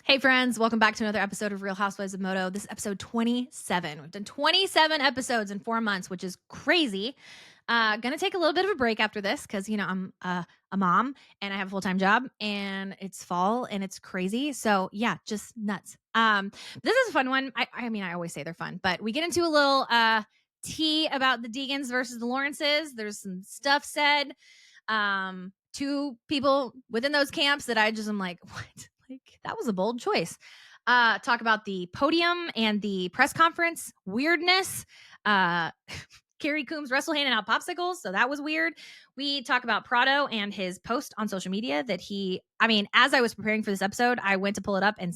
Hey friends, welcome back to another episode of Real Housewives of Moto. This is episode 27. We've done 27 episodes in 4 months, which is crazy. Gonna take a little bit of a break after this because I'm a mom and I have a full-time job and it's fall and it's crazy. So yeah, just nuts. This is a fun one. I mean, I always say they're fun, but we get into a little tea about the Deegans versus the Lawrences. There's some stuff said. Two people within those camps that I just am like, what? Like, that was a bold choice. Talk about the podium and the press conference weirdness. Carrie Coombs wrestle handing out popsicles, so that was weird. We talk about Prado and his post on social media that as I was preparing for this episode, I went to pull it up and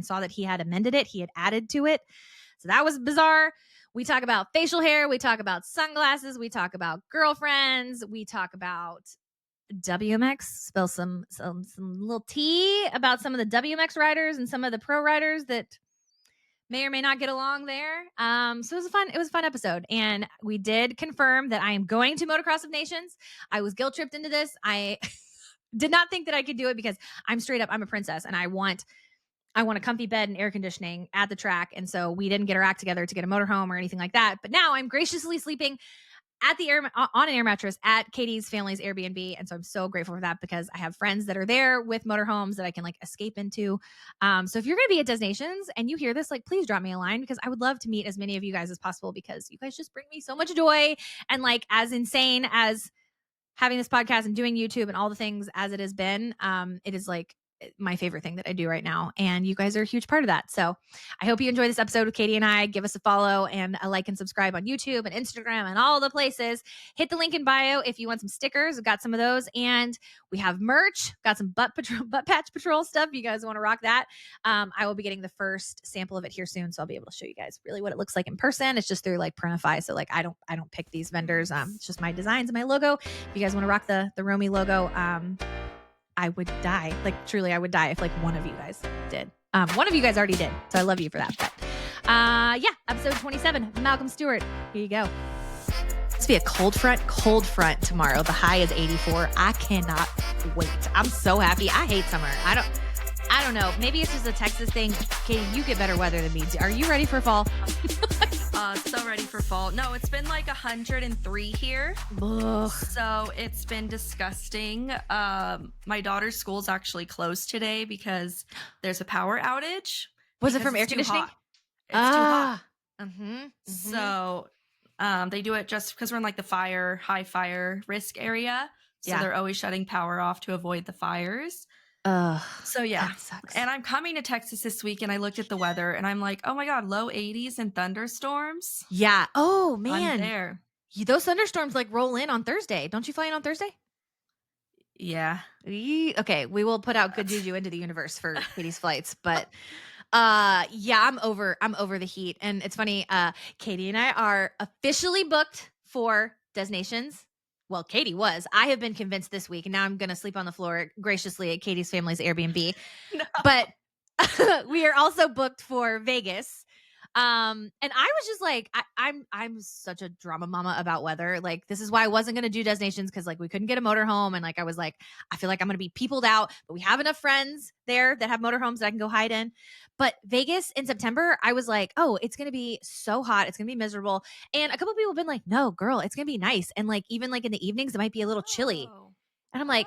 saw that he had amended it. He had added to it. So that was bizarre. We talk about facial hair. We talk about sunglasses. We talk about girlfriends. We talk about WMX, spill some little tea about some of the WMX riders and some of the pro riders that may or may not get along there. So it was a fun episode. And we did confirm that I am going to Motocross of Nations. I was guilt tripped into this. I did not think that I could do it because I'm a princess and I want a comfy bed and air conditioning at the track. And so we didn't get our act together to get a motorhome or anything like that. But now I'm graciously sleeping on an air mattress at Katie's family's Airbnb. And so I'm so grateful for that because I have friends that are there with motorhomes that I can escape into. So if you're going to be at destinations and you hear this, please drop me a line because I would love to meet as many of you guys as possible because you guys just bring me so much joy. And as insane as having this podcast and doing YouTube and all the things as it has been, it is my favorite thing that I do right now. And you guys are a huge part of that. So I hope you enjoy this episode with Katie and I. Give us a follow and a like and subscribe on YouTube and Instagram and all the places. Hit the link in bio if you want some stickers. We've got some of those. And we have merch. Got some butt patch patrol stuff. You guys want to rock that. I will be getting the first sample of it here soon. So I'll be able to show you guys really what it looks like in person. It's just through Printify. So I don't pick these vendors. It's just my designs and my logo. If you guys want to rock the Romy logo, I would die. Truly, I would die if one of you guys did. One of you guys already did. So I love you for that. But episode 27, Malcolm Stewart. Here you go. It's be a cold front tomorrow. The high is 84. I cannot wait. I'm so happy. I hate summer. I don't know. Maybe it's just a Texas thing. Katie, you get better weather than me. Are you ready for fall? So ready for fall. No, it's been 103 here. Ugh. So it's been disgusting. My daughter's school's actually closed today because there's a power outage. Was it from air conditioning? It's too hot. Mm-hmm. So they do it just because we're in the high fire risk area. So they're always shutting power off to avoid the fires. So yeah, that sucks. And I'm coming to Texas this week and I looked at the weather and I'm like, oh my God, low 80s and thunderstorms. Yeah. Oh man. I'm there. Those thunderstorms roll in on Thursday. Don't you fly in on Thursday? Yeah. Okay. We will put out good juju into the universe for Katie's flights, but I'm over the heat. And it's funny. Katie and I are officially booked for destinations. Well, Katie was. I have been convinced this week, and now I'm going to sleep on the floor graciously at Katie's family's Airbnb. No. But we are also booked for Vegas. And I was just I'm such a drama mama about weather. This is why I wasn't going to do destinations because we couldn't get a motorhome. And I was I feel like I'm going to be peopled out, but we have enough friends there that have motorhomes that I can go hide in. But Vegas in September, I was oh, it's going to be so hot. It's going to be miserable. And a couple of people have been no, girl, it's going to be nice. And even in the evenings, it might be a little chilly. And I'm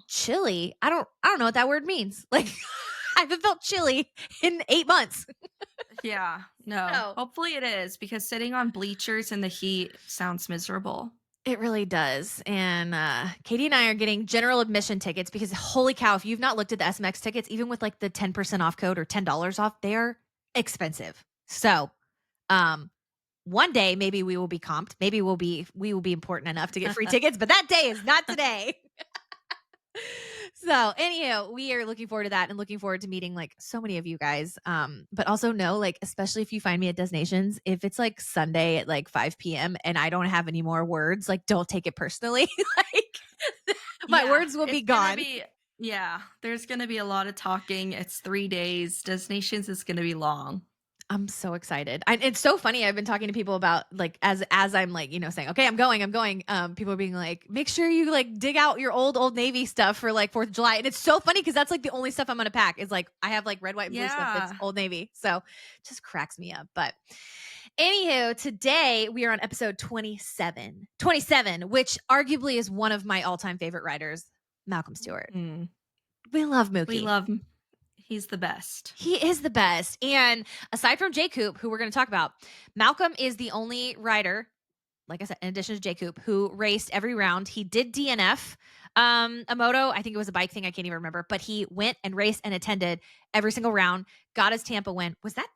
chilly? I don't know what that word means. I haven't felt chilly in 8 months. Yeah, no. Hopefully it is because sitting on bleachers in the heat sounds miserable. It really does. And Katie and I are getting general admission tickets because holy cow, if you've not looked at the SMX tickets, even with the 10% off code or $10 off, they're expensive. So one day maybe we will be comped. Maybe we will be important enough to get free tickets, but that day is not today. So anyhow, we are looking forward to that and looking forward to meeting so many of you guys. But also know, especially if you find me at destinations, if it's Sunday at 5 p.m. and I don't have any more words, don't take it personally. My words will be gone. There's going to be a lot of talking. It's 3 days. Destinations is going to be long. I'm so excited. It's so funny. I've been talking to people about like as I'm like, saying, okay, I'm going. People are being like, make sure you like dig out your old Navy stuff for like 4th of July. And it's so funny because that's like the only stuff I'm gonna pack is like I have like red, white, and blue stuff that's Yeah. Old Navy. So it just cracks me up. But anywho, today we are on episode 27. 27, which arguably is one of my all-time favorite writers, Malcolm Stewart. Mm. We love We Mookie. love him. He's the best. He is the best. And aside from Jay Coop, who we're going to talk about, Malcolm is the only rider, like I said, in addition to Jay Coop, who raced every round. He did DNF a moto. I think it was a bike thing. I can't even remember. But he went and raced and attended every single round, got his Tampa win. Was that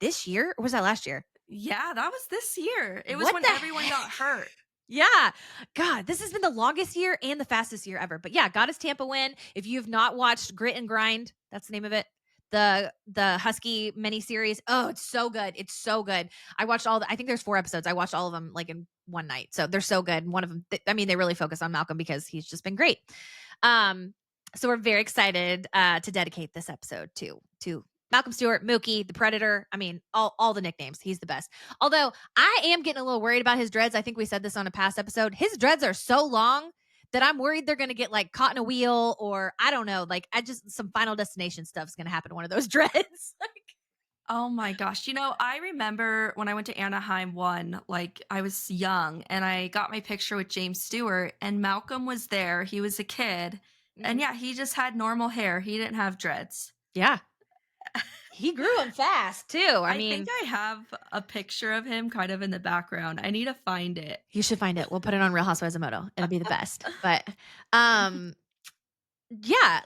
this year or was that last year? Yeah, that was this year. It was What when the everyone got hurt. Yeah. God, this has been the longest year and the fastest year ever. But yeah, got his Tampa win. If you've not watched Grit and Grind, that's the name of it. The Husky miniseries. Oh, it's so good. It's so good. I watched I think there's 4 episodes. I watched all of them like in one night. So they're so good. And one of them, they really focus on Malcolm because he's just been great. So we're very excited to dedicate this episode to Malcolm Stewart, Mookie, the Predator. I mean, all the nicknames. He's the best. Although I am getting a little worried about his dreads. I think we said this on a past episode. His dreads are so long that I'm worried they're going to get like caught in a wheel or I don't know. Like some Final Destination stuff is going to happen to one of those dreads. Oh my gosh. I remember when I went to Anaheim 1, like I was young and I got my picture with James Stewart and Malcolm was there. He was a kid. And yeah, he just had normal hair. He didn't have dreads. Yeah. He grew them fast too. I think I have a picture of him kind of in the background. I need to find it. You should find it. We'll put it on Real Housewives of Moto. It'll be the best. But yeah,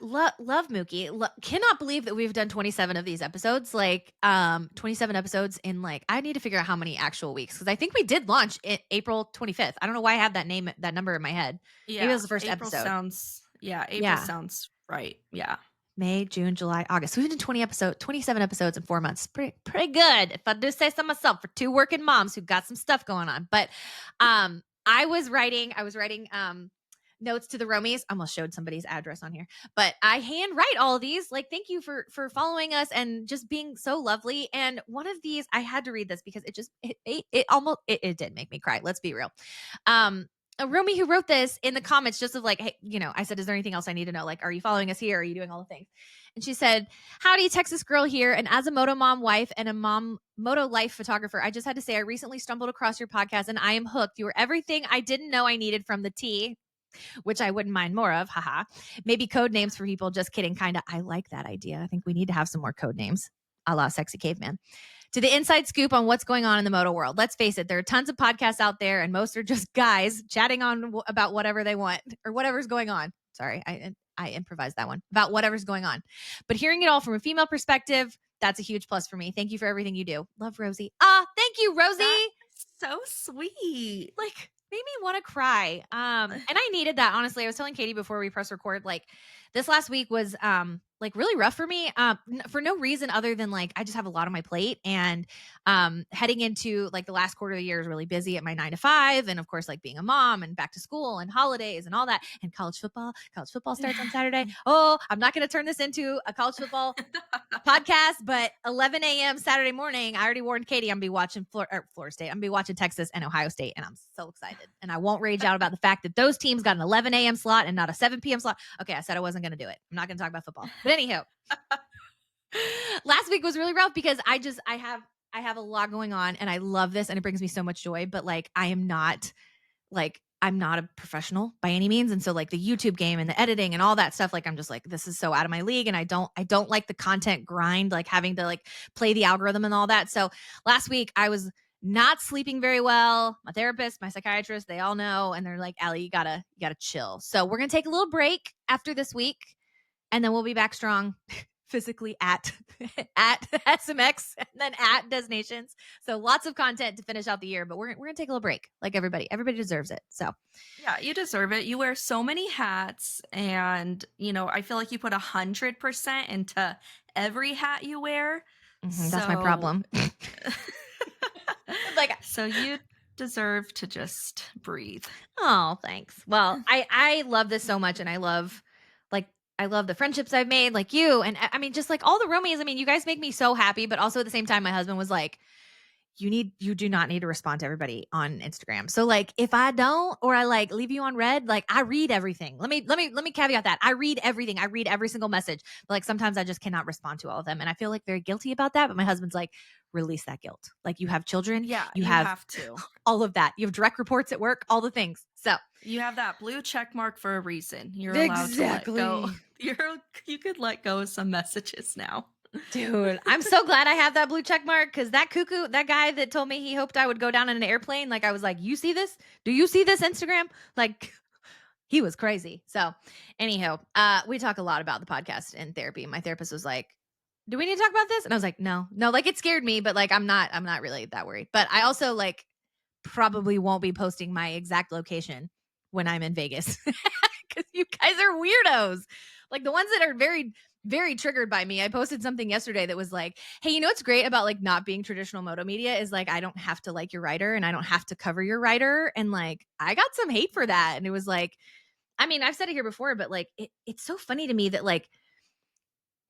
love Mookie. Cannot believe that we've done 27 of these episodes. Like 27 episodes in like I need to figure out how many actual weeks because I think we did launch April 25th. I don't know why I have that number in my head. Yeah, maybe it was the first April episode. April sounds right. Yeah. May, June, July, August. We've done 27 episodes in 4 months. Pretty good, if I do say so myself, for 2 working moms who got some stuff going on. But I was writing notes to the Romies. Almost showed somebody's address on here, but I hand write all of these. Like, thank you for following us and just being so lovely. And one of these, I had to read this because it did make me cry. Let's be real. A Romy who wrote this in the comments just of like, hey, I said, is there anything else I need to know? Like, are you following us here? Are you doing all the things? And she said, howdy, Texas girl here. And as a Moto mom wife and a Moto life photographer, I just had to say, I recently stumbled across your podcast and I am hooked. You were everything I didn't know I needed from the T, which I wouldn't mind more of. Haha. Maybe code names for people. Just kidding. Kind of. I like that idea. I think we need to have some more code names a la Sexy Caveman. To the inside scoop on what's going on in the moto world. Let's face it, there are tons of podcasts out there and most are just guys chatting on about whatever they want or whatever's going on. Sorry, I improvised that one. About whatever's going on. But hearing it all from a female perspective, that's a huge plus for me. Thank you for everything you do. Love, Rosie. Thank you, Rosie. So sweet. Like, made me want to cry. And I needed that, honestly. I was telling Katie before we press record, like this last week was like really rough for me for no reason other than like I just have a lot on my plate and heading into like the last quarter of the year is really busy at my 9 to 5 and of course like being a mom and back to school and holidays and all that and college football starts on Saturday. Oh, I'm not going to turn this into a college football podcast, but 11 a.m. Saturday morning, I already warned Katie I'm going to be watching Florida State. I'm going to be watching Texas and Ohio State and I'm so excited and I won't rage out about the fact that those teams got an 11 a.m. slot and not a 7 p.m. slot. Okay, I said I wasn't going to do it. I'm not going to talk about football. But anyhow, last week was really rough because I have a lot going on and I love this and it brings me so much joy, but like I'm not a professional by any means. And so like the YouTube game and the editing and all that stuff, like I'm just like, this is so out of my league. And I don't like the content grind, like having to like play the algorithm and all that. So last week I was not sleeping very well. My therapist, my psychiatrist, they all know. And they're like, Allie, you gotta chill. So we're going to take a little break after this week and then we'll be back strong physically at SMX and then at Destinations. So lots of content to finish out the year, but we're going to take a little break like everybody. Everybody deserves it. So yeah, you deserve it. You wear so many hats and, I feel like you put 100% into every hat you wear. That's my problem. So you deserve to just breathe. Oh, thanks. Well, I love this so much. And I love I love the friendships I've made, like you, and I mean, just like all the Romies. I mean, you guys make me so happy, but also at the same time, my husband was like, you do not need to respond to everybody on Instagram. So like if I don't, or I like leave you on red, like I read everything. Let me caveat that. I read everything. I read every single message. But like sometimes I just cannot respond to all of them. And I feel like very guilty about that. But my husband's like, release that guilt. Like you have children, Yeah, you you have have to. all of that. You have direct reports at work, all the things. So You have that blue check mark for a reason. You're allowed to let go. exactly. You could let go of some messages now. Dude, I'm so glad I have that blue check mark because that cuckoo, that guy that told me he hoped I would go down in an airplane, like I was like, you see this? Do you see this Instagram? Like he was crazy. So anyhow, we talk a lot about the podcast and therapy. My therapist was like, do we need to talk about this? And I was like, no, like it scared me, but like I'm not really that worried. But I also like probably won't be posting my exact location when I'm in Vegas because you guys are weirdos. Like the ones that are very, very triggered by me. I posted something yesterday that was like, hey, you know what's great about like not being traditional moto media is like I don't have to like your rider and I don't have to cover your rider. And like I got some hate for that. And it was like, I mean, I've said it here before, but like it's so funny to me that like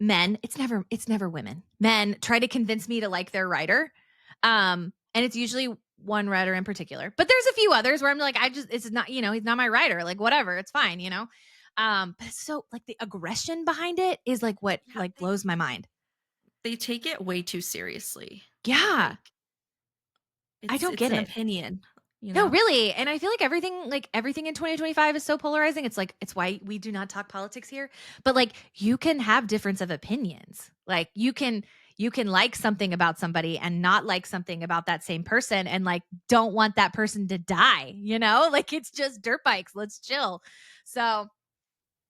men, it's never women. Men try to convince me to like their rider. And it's usually one rider in particular. But there's a few others where I'm like, it's not, he's not my rider. Like whatever, it's fine. But it's so like the aggression behind it is like what Yeah, like blows my mind. they take it way too seriously. Yeah. Like I don't it's get an it. opinion, you No, know? really. And I feel like everything in 2025 is so polarizing. It's like, it's why we do not talk politics here. But like you can have difference of opinions. Like you can like something about somebody and not like something about that same person and like don't want that person to die. Like it's just dirt bikes. Let's chill. So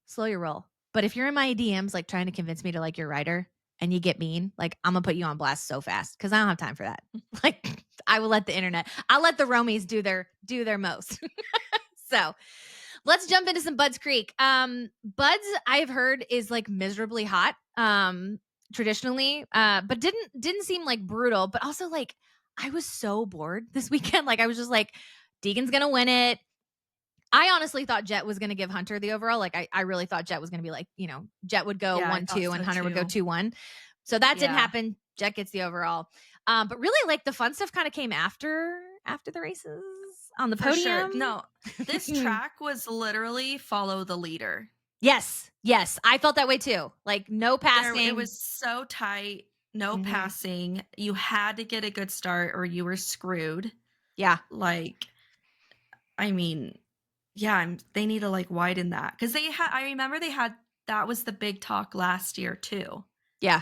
slow your roll. But if you're in my DMs like trying to convince me to like your rider and you get mean, like I'm gonna put you on blast so fast because I don't have time for that. Like I will let the internet, I'll let the Romies do their most. So let's jump into some Buds Creek. Buds I've heard is like miserably hot. Traditionally, but didn't seem like brutal, but also like I was so bored this weekend. Like I was just like, Deegan's gonna win it. I honestly thought Jet was going to give Hunter the overall. Like, I really thought Jet was going to be like, Jet would go Yeah, I 1 thought 2 and so Hunter would go too. 2-1. So that didn't Yeah. happen. Jet gets the overall. But really, like, the fun stuff kind of came after the races on the For sure. podium. No, this track was literally follow the leader. Yes. I felt that way too. Like, no It passing. was so tight, no Mhm. passing. You had to get a good start or you were screwed. Yeah. Like, I mean, yeah, they need to like widen that because I remember they had that was the big talk last year too. Yeah.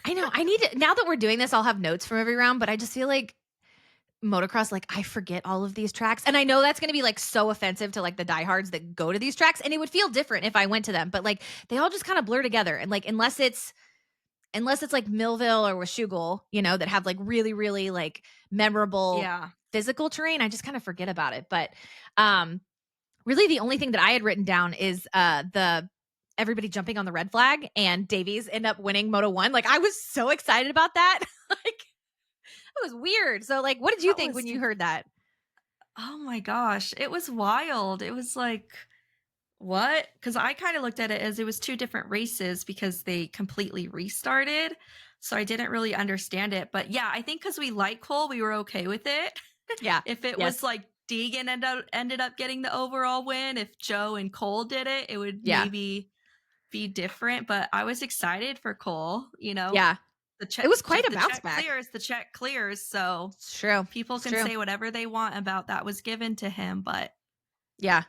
I know. I need to, now that we're doing this, I'll have notes from every round, but I just feel like motocross, like I forget all of these tracks. And I know that's going to be like so offensive to like the diehards that go to these tracks. And it would feel different if I went to them, but like they all just kind of blur together. And like, unless it's like Millville or Washougal, that have like really, really like memorable Yeah. physical terrain, I just kind of forget about it. But really the only thing that I had written down is the everybody jumping on the red flag and Davies end up winning Moto 1. Like I was so excited about that. Like it was weird. So like what did you That think was when you heard that? oh my gosh, it was wild. It was like what? Because I kind of looked at it as it was two different races because they completely restarted. So I didn't really understand it. But yeah, I think because we like Cole, we were okay with it. Yeah. If it was Yes. like Deegan ended up getting the overall win, if Joe and Cole did it, it would Yeah. maybe be different. But I was excited for Cole, Yeah. The It was quite a the bounce check back. clears, the check clears. So It's true. people It's can true. say whatever they want about that was given to him. But Yeah.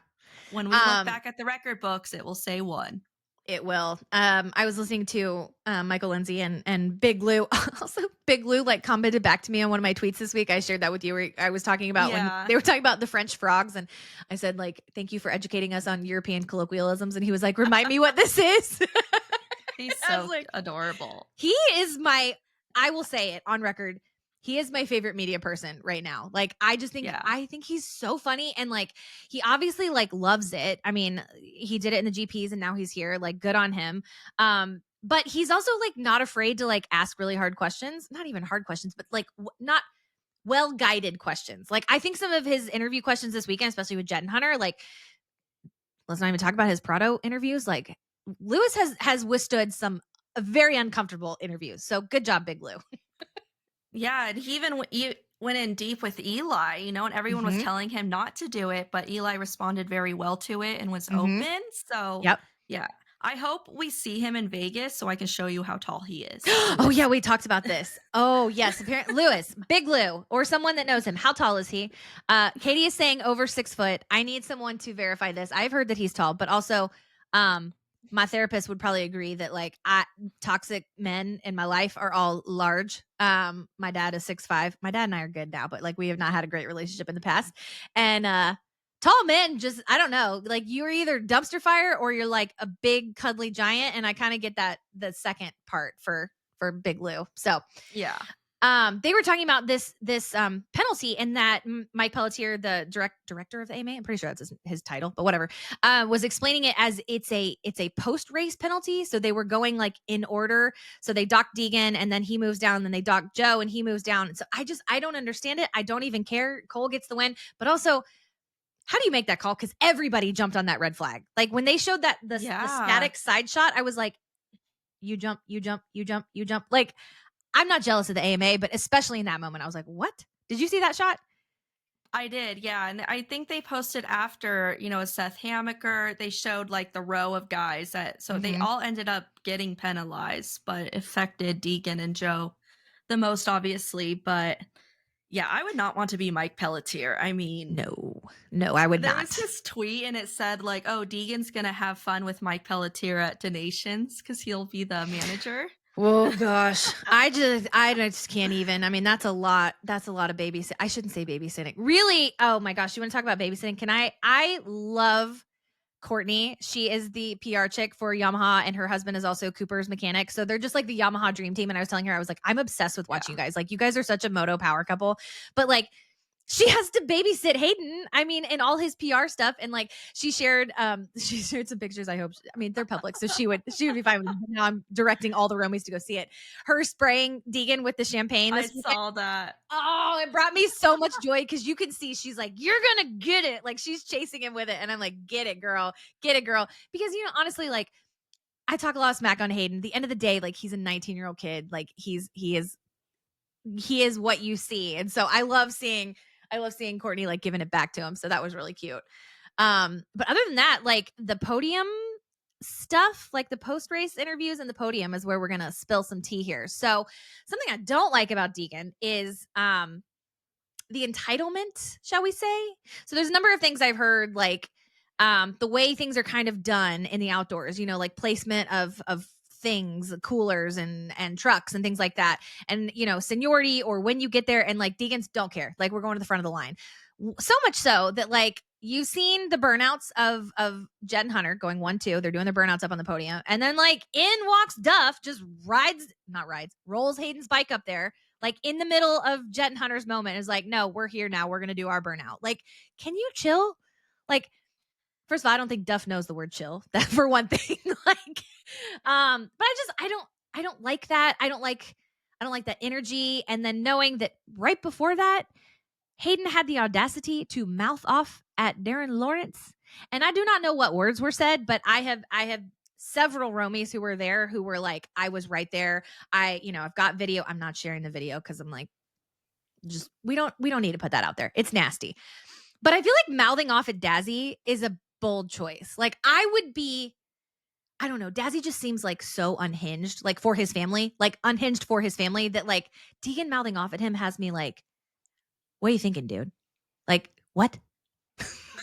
when we look back at the record books, it will say one. It will. I was listening to Michael Lindsay and Big Lou. Also, Big Lou like commented back to me on one of my tweets this week. I shared that with you. Where I was talking about when Yeah. they were talking about the French frogs, and I said like, "Thank you for educating us on European colloquialisms." And he was like, "Remind me what this is." He's I was so like, adorable. he is my. I will say it on record. He is my favorite media person right now. Like Yeah. I think he's so funny and like he obviously like loves it. I mean, he did it in the GPs and now he's here. Like good on him. But he's also like not afraid to like ask really hard questions. Not even hard questions, but like not well guided questions. Like I think some of his interview questions this weekend, especially with Jet and Hunter, like let's not even talk about his Prado interviews. Like Lewis has withstood some very uncomfortable interviews. So good job, Big Lou. Yeah, and he even went in deep with Eli, and everyone was Mhm. telling him not to do it, but Eli responded very well to it and was Mhm. open. So, Yep. yeah, I hope we see him in Vegas so I can show you how tall he is, Oh yeah, Lewis. we talked about this. Oh yes, apparently Lewis, Big Lou, or someone that knows him. How tall is he? Katie is saying over 6 foot. I need someone to verify this. I've heard that he's tall, but also, um, my therapist would probably agree that like toxic men in my life are all large. My dad is 6'5". My dad and I are good now, but like we have not had a great relationship in the past, and tall men just I don't know, like you're either dumpster fire or you're like a big cuddly giant, and I kind of get that the second part for Big Lou. So, Yeah. they were talking about this penalty, and that Mike Pelletier, the director of the AMA, I'm pretty sure that's his title, but whatever, was explaining it as it's a post race penalty. So they were going like in order. So they docked Deegan, and then he moves down, and then they docked Joe, and he moves down. So I don't understand it. I don't even care. Cole gets the win, but also how do you make that call? Because everybody jumped on that red flag. Like when they showed that the Yeah. static side shot, I was like, you jump, you jump, you jump, you jump. Like I'm not jealous of the AMA, but especially in that moment, I was like, what? Did you see that shot? I did, yeah, and I think they posted after, a Seth Hamaker, they showed, like, the row of guys that so they Mm-hmm. all ended up getting penalized, but it affected Deegan and Joe the most, obviously, but, yeah, I would not want to be Mike Pelletier. I mean, No, no, I would there was not. this tweet and it said, like, "Oh, Deegan's gonna have fun with Mike Pelletier at Donations because 'cause he'll be the manager." Oh gosh. I just can't even. I mean, that's a lot. That's a lot of babysitting. I shouldn't say babysitting. Really? Oh my gosh. You want to talk about babysitting? I love Courtney. She is the PR chick for Yamaha, and her husband is also Cooper's mechanic. So they're just like the Yamaha dream team. And I was telling her, I was like, I'm obsessed with watching Yeah, you guys. Like, you guys are such a moto power couple. But like, she has to babysit Hayden. I mean, and all his PR stuff. And like she shared she shared some pictures. I mean, they're public, so she would be fine with them. Now I'm directing all the Romies to go see it. Her spraying Deegan with the champagne I this weekend. saw that. Oh, it brought me so much joy because you can see she's like, you're gonna get it. Like she's chasing him with it. And I'm like, get it, girl. Get it, girl. Because honestly, like I talk a lot of smack on Hayden. At the end of the day, like he's a 19-year-old kid. Like he is what you see. And so I love seeing Courtney like giving it back to him. So that was really cute. But other than that, like the podium stuff, like the post race interviews and the podium is where we're gonna spill some tea here. So something I don't like about Deegan is the entitlement, shall we say? So there's a number of things I've heard, like the way things are kind of done in the outdoors, like placement of things, coolers and trucks and things like that. And seniority or when you get there, and like Deegans don't care. Like we're going to the front of the line. So much so that like you've seen the burnouts of Jet and Hunter going 1-2. They're doing their burnouts up on the podium. And then like in walks Duff, just rolls Hayden's bike up there like in the middle of Jet and Hunter's moment is like, no, we're here now. We're going to do our burnout. Like, can you chill? Like, first of all, I don't think Duff knows the word chill. That for one thing. Like, but I don't like that. I don't like that energy. And then knowing that right before that, Hayden had the audacity to mouth off at Darren Lawrence. And I do not know what words were said, but I have several Romies who were there who were like, I was right there. I've got video. I'm not sharing the video because I'm like, just we don't need to put that out there. It's nasty. But I feel like mouthing off at Dazzy is a bold choice. Like I would be, I don't know, Dazzy just seems like so unhinged, like for his family, like unhinged for his family that like Deegan mouthing off at him has me like, what are you thinking, dude? Like, what?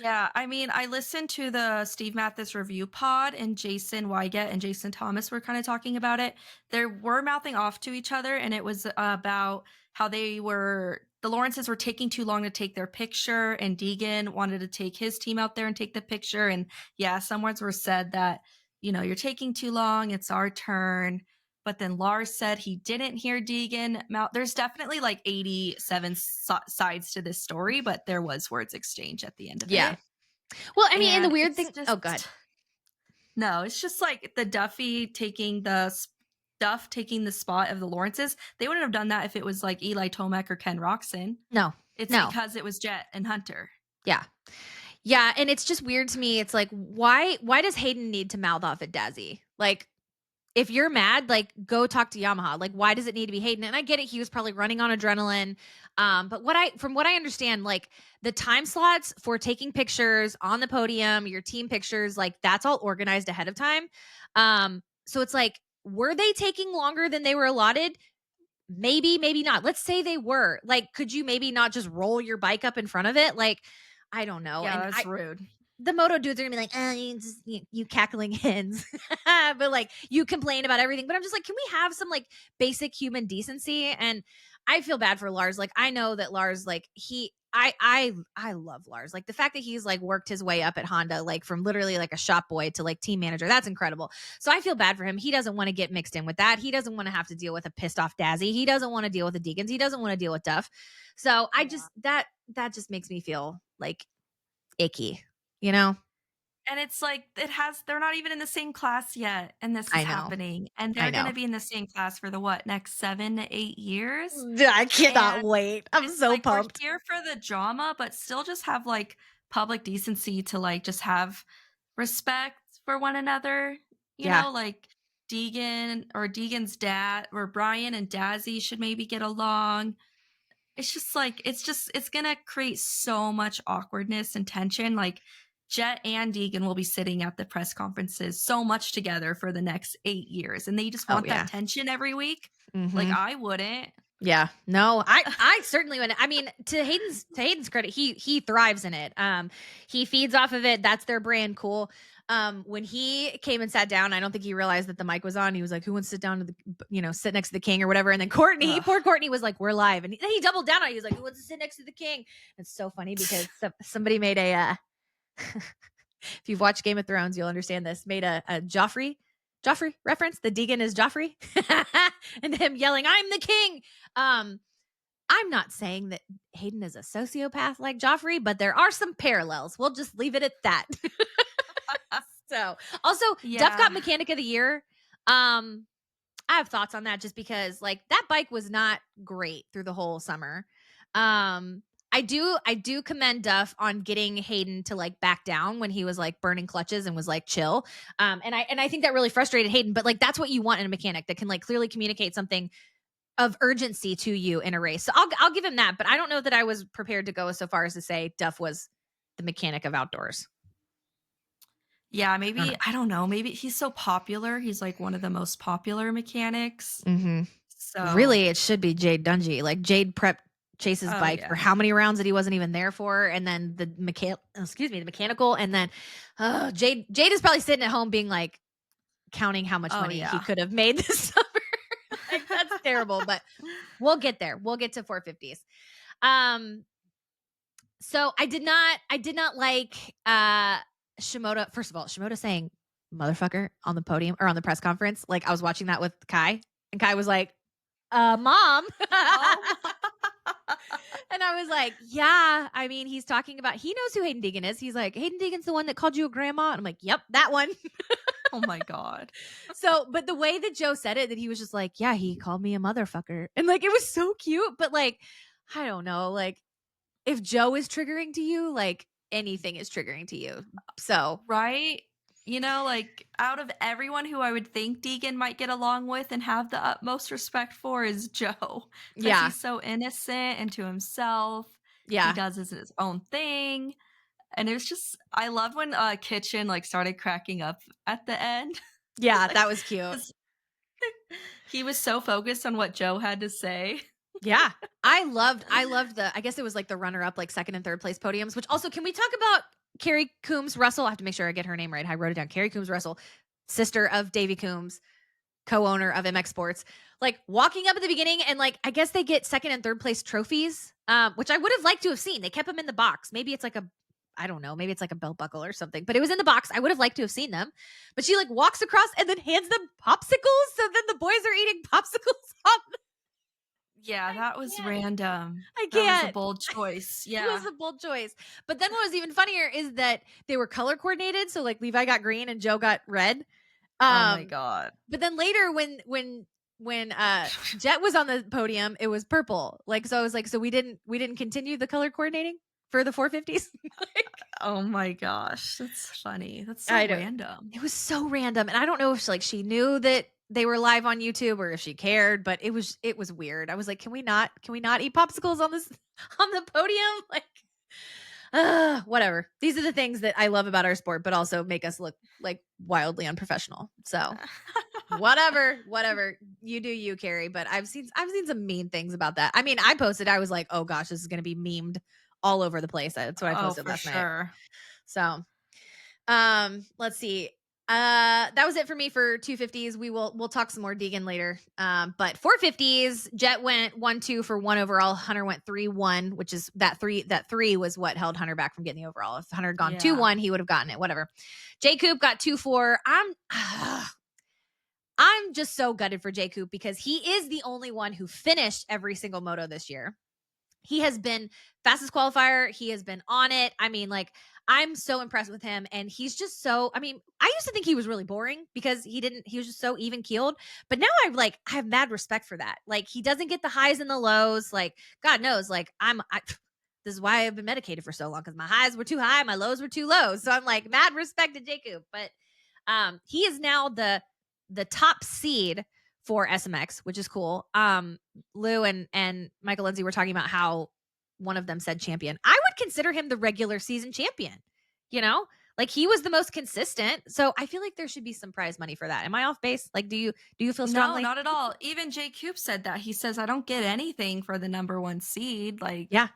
Yeah, I mean, I listened to the Steve Mathis review pod, and Jason Wygett and Jason Thomas were kind of talking about it. They were mouthing off to each other, and it was about how the Lawrences were taking too long to take their picture, and Deegan wanted to take his team out there and take the picture. And yeah, some words were said that, you're taking too long, it's our turn. But then Lars said he didn't hear Deegan mouth. There's definitely like 87 sides to this story, but there was words exchange at the end of Yeah. it. Well, I mean, and the And weird it's thing, oh just god. no, it's just like the Duffy taking Duff taking the spot of the Lawrences. They wouldn't have done that if it was like Eli Tomac or Ken Roxon. No. It's No. because it was Jet and Hunter. Yeah. Yeah, and it's just weird to me. It's like, why does Hayden need to mouth off at Dazzy? Like, if you're mad, like, go talk to Yamaha. Like, why does it need to be Hayden? And I get it, he was probably running on adrenaline. But from what I understand, like, the time slots for taking pictures on the podium, your team pictures, like, that's all organized ahead of time. So it's like, were they taking longer than they were allotted? Maybe, maybe not. Let's say they were. Like, could you maybe not just roll your bike up in front of it? Like, I don't know. Yeah, And that's I rude. the moto dudes are gonna be like, you cackling hens. But like you complain about everything. But I'm just like, can we have some like basic human decency? And I feel bad for Lars. Like, I know that Lars, like, I love Lars. Like the fact that he's like worked his way up at Honda, like from literally like a shop boy to like team manager. That's incredible. So I feel bad for him. He doesn't want to get mixed in with that. He doesn't want to have to deal with a pissed off Dazzy. He doesn't want to deal with the Deacons. He doesn't want to deal with Duff. So I Yeah. just that just makes me feel like icky, you know? And it's like they're not even in the same class yet, and this is I know. happening, and I they're know. gonna be in the same class for the what, next 7 to 8 years? I cannot And wait. I'm it's so like we're pumped. here for the drama, but still just have, like, public decency to, like, just have respect for one another, Yeah. like, Deegan's dad or Brian and Dazzy should maybe get along. It's just like it's gonna create so much awkwardness and tension, like, Jet and Deegan will be sitting at the press conferences so much together for the next 8 years, and they just Oh, want that yeah. tension every week. Like, Mhm. I wouldn't. Yeah. No, I certainly would. I mean, to Hayden's credit, he thrives in it. He feeds off of it. That's their brand. Cool. When he came and sat down, I don't think he realized that the mic was on. He was like, "Who wants to sit down to the, sit next to the king or whatever?" And then Courtney, Ugh. poor Courtney, was like, "We're live," and he doubled down on it. He was like, "Who wants to sit next to the king?" It's so funny because somebody made a. If you've watched Game of Thrones, you'll understand this. Made a Joffrey reference. The Deegan is Joffrey, and him yelling, "I'm the king." Um, I'm not saying that Hayden is a sociopath like Joffrey, but there are some parallels. We'll just leave it at that. So, also, Duff got Yeah. Mechanic of the Year. Um, I have thoughts on that just because like that bike was not great through the whole summer. I do commend Duff on getting Hayden to like back down when he was like burning clutches and was like chill. And I think that really frustrated Hayden, but like that's what you want in a mechanic that can like clearly communicate something of urgency to you in a race. So I'll give him that, but I don't know that I was prepared to go so far as to say Duff was the mechanic of outdoors. Yeah, I don't maybe I don't know, maybe he's so popular, he's, like, one of the most popular mechanics. know. So Really, it should be Jade Dungy. Like Jade prepped Chase's oh, bike for yeah. how many rounds that he wasn't even there for, and then the mechanical, and then Jade is probably sitting at home being like counting how much Oh, money he yeah. could have made this summer. Like that's terrible, but we'll get there. We'll get to 450s. Um, so I did not like Shimoda. First of all, Shimoda saying motherfucker on the podium or on the press conference. Like I was watching that with Kai, and Kai was like, mom. Oh And I was like, yeah, I mean, he's talking about, he knows who Hayden Deegan is. He's like, Hayden Deegan's the one that called you a grandma. And I'm like, yep, that one. oh my god. So, but the way that Joe said it, that he was just like, yeah, he called me a motherfucker. And like, it was so cute. But like, I don't know, like, if Joe is triggering to you, like anything is triggering to you. So, Right? Like, out of everyone who I would think Deegan might get along with and have the utmost respect for is Joe, because yeah, he's so innocent and to himself. He yeah, does his own thing, and it was just I loved when, Kitchen, like, started cracking up at the end, yeah, that like, was cute. 'cause he was so focused on what Joe had to say. Yeah. I loved I guess it was like the runner up, like second and third place podiums, which also, can we talk about Carrie Coombs Russell? I have to make sure I get her name right. I wrote it down. Carrie Coombs Russell, sister of Davy Coombs, co-owner of MX Sports, like walking up at the beginning, and like I guess they get second and third place trophies, which I would have liked to have seen. They kept them in the box. Maybe it's like a, I don't know, maybe it's like a belt buckle or something, but it was in the box. I would have liked to have seen them. But she like walks across and then hands them popsicles. So then the boys are eating popsicles on. Yeah, I that was can't. random. I That was a can't. bold choice. It was Yeah. a bold choice. But then what was even funnier is that they were color coordinated. So like Levi got green and Joe got red. Oh my Um, god. but then later when Jet was on the podium, it was purple. Like so I was like, so we didn't continue the color coordinating for the 450s. Like, Oh my gosh, that's funny. That's so I don't random. it was so random, and I don't know if she knew that they were live on YouTube or if she cared, but it was weird. I was like, can we not eat popsicles on this on the podium?" Like, whatever. These are the things that I love about our sport, but also make us look like wildly unprofessional. So, whatever. You do you, Carrie, but I've seen some mean things about that. I mean, I posted, I was like, "Oh gosh, this is going to be memed all over the place." That's what I Oh, posted for last night. sure. So, let's see. That was it for me for 250s. We'll talk some more Deegan later. But 450s, Jet went 1-2 for 1 overall. Hunter went 3-1, which is that three was what held Hunter back from getting the overall. If Hunter had gone Yeah. 2-1, he would have gotten it. Whatever. J Coop got 2-4. I'm just so gutted for J Coop because he is the only one who finished every single moto this year. He has been fastest qualifier. He has been on it. I mean, like, I'm so impressed with him. And he's just so, I mean, I used to think he was really boring because he was just so even keeled. But now I have mad respect for that. Like, he doesn't get the highs and the lows. Like, God knows, like, this is why I've been medicated for so long because my highs were too high, my lows were too low. So I'm like, mad respect to Jacob. But he is now the top seed for SMX, which is cool. Lou and Michael Lindsay were talking about how one of them said champion. I would consider him the regular season champion. You know, like, he was the most consistent. So I feel like there should be some prize money for that. Am I off base? Like, do you feel No, strongly? not at all. Even Jay Coop said that. He says, I don't get anything for the number one seed. Like, Yeah,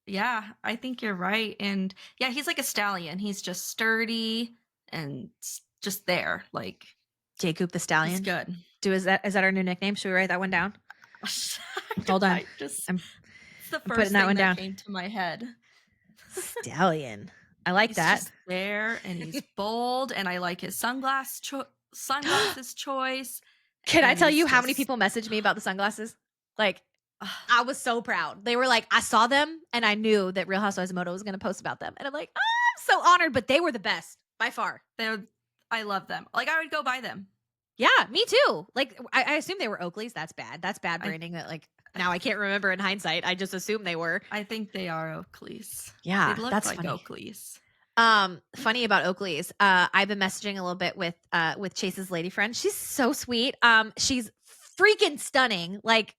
yeah, I think you're right. And yeah, he's like a stallion. He's just sturdy and just there. Like, Jacob the he's Stallion. good. Is that our new nickname? Should we write that one down? Hold on, I just, I'm it's the I'm putting first that thing one that down. came to my head. Stallion. I like He's that. just there and he's bold and I like his sunglasses choice Can I and tell he's you how many just people messaged me about the sunglasses? Like, I was so proud. They were like, I saw them and I knew that Real Housewives of Moto was going to post about them. And I'm like, oh, I'm so honored, but they were the best by far. they're I love them. Like, I would go buy them. Yeah, me too. Like, I assume they were Oakley's. That's bad. That's bad I branding that, like, now I can't remember in hindsight. I just assume they were. I think they are Oakley's. They Yeah, look that's like funny. Oakley's. Funny about Oakley's. I've been messaging a little bit with Chase's lady friend. She's so sweet. She's freaking stunning. Like,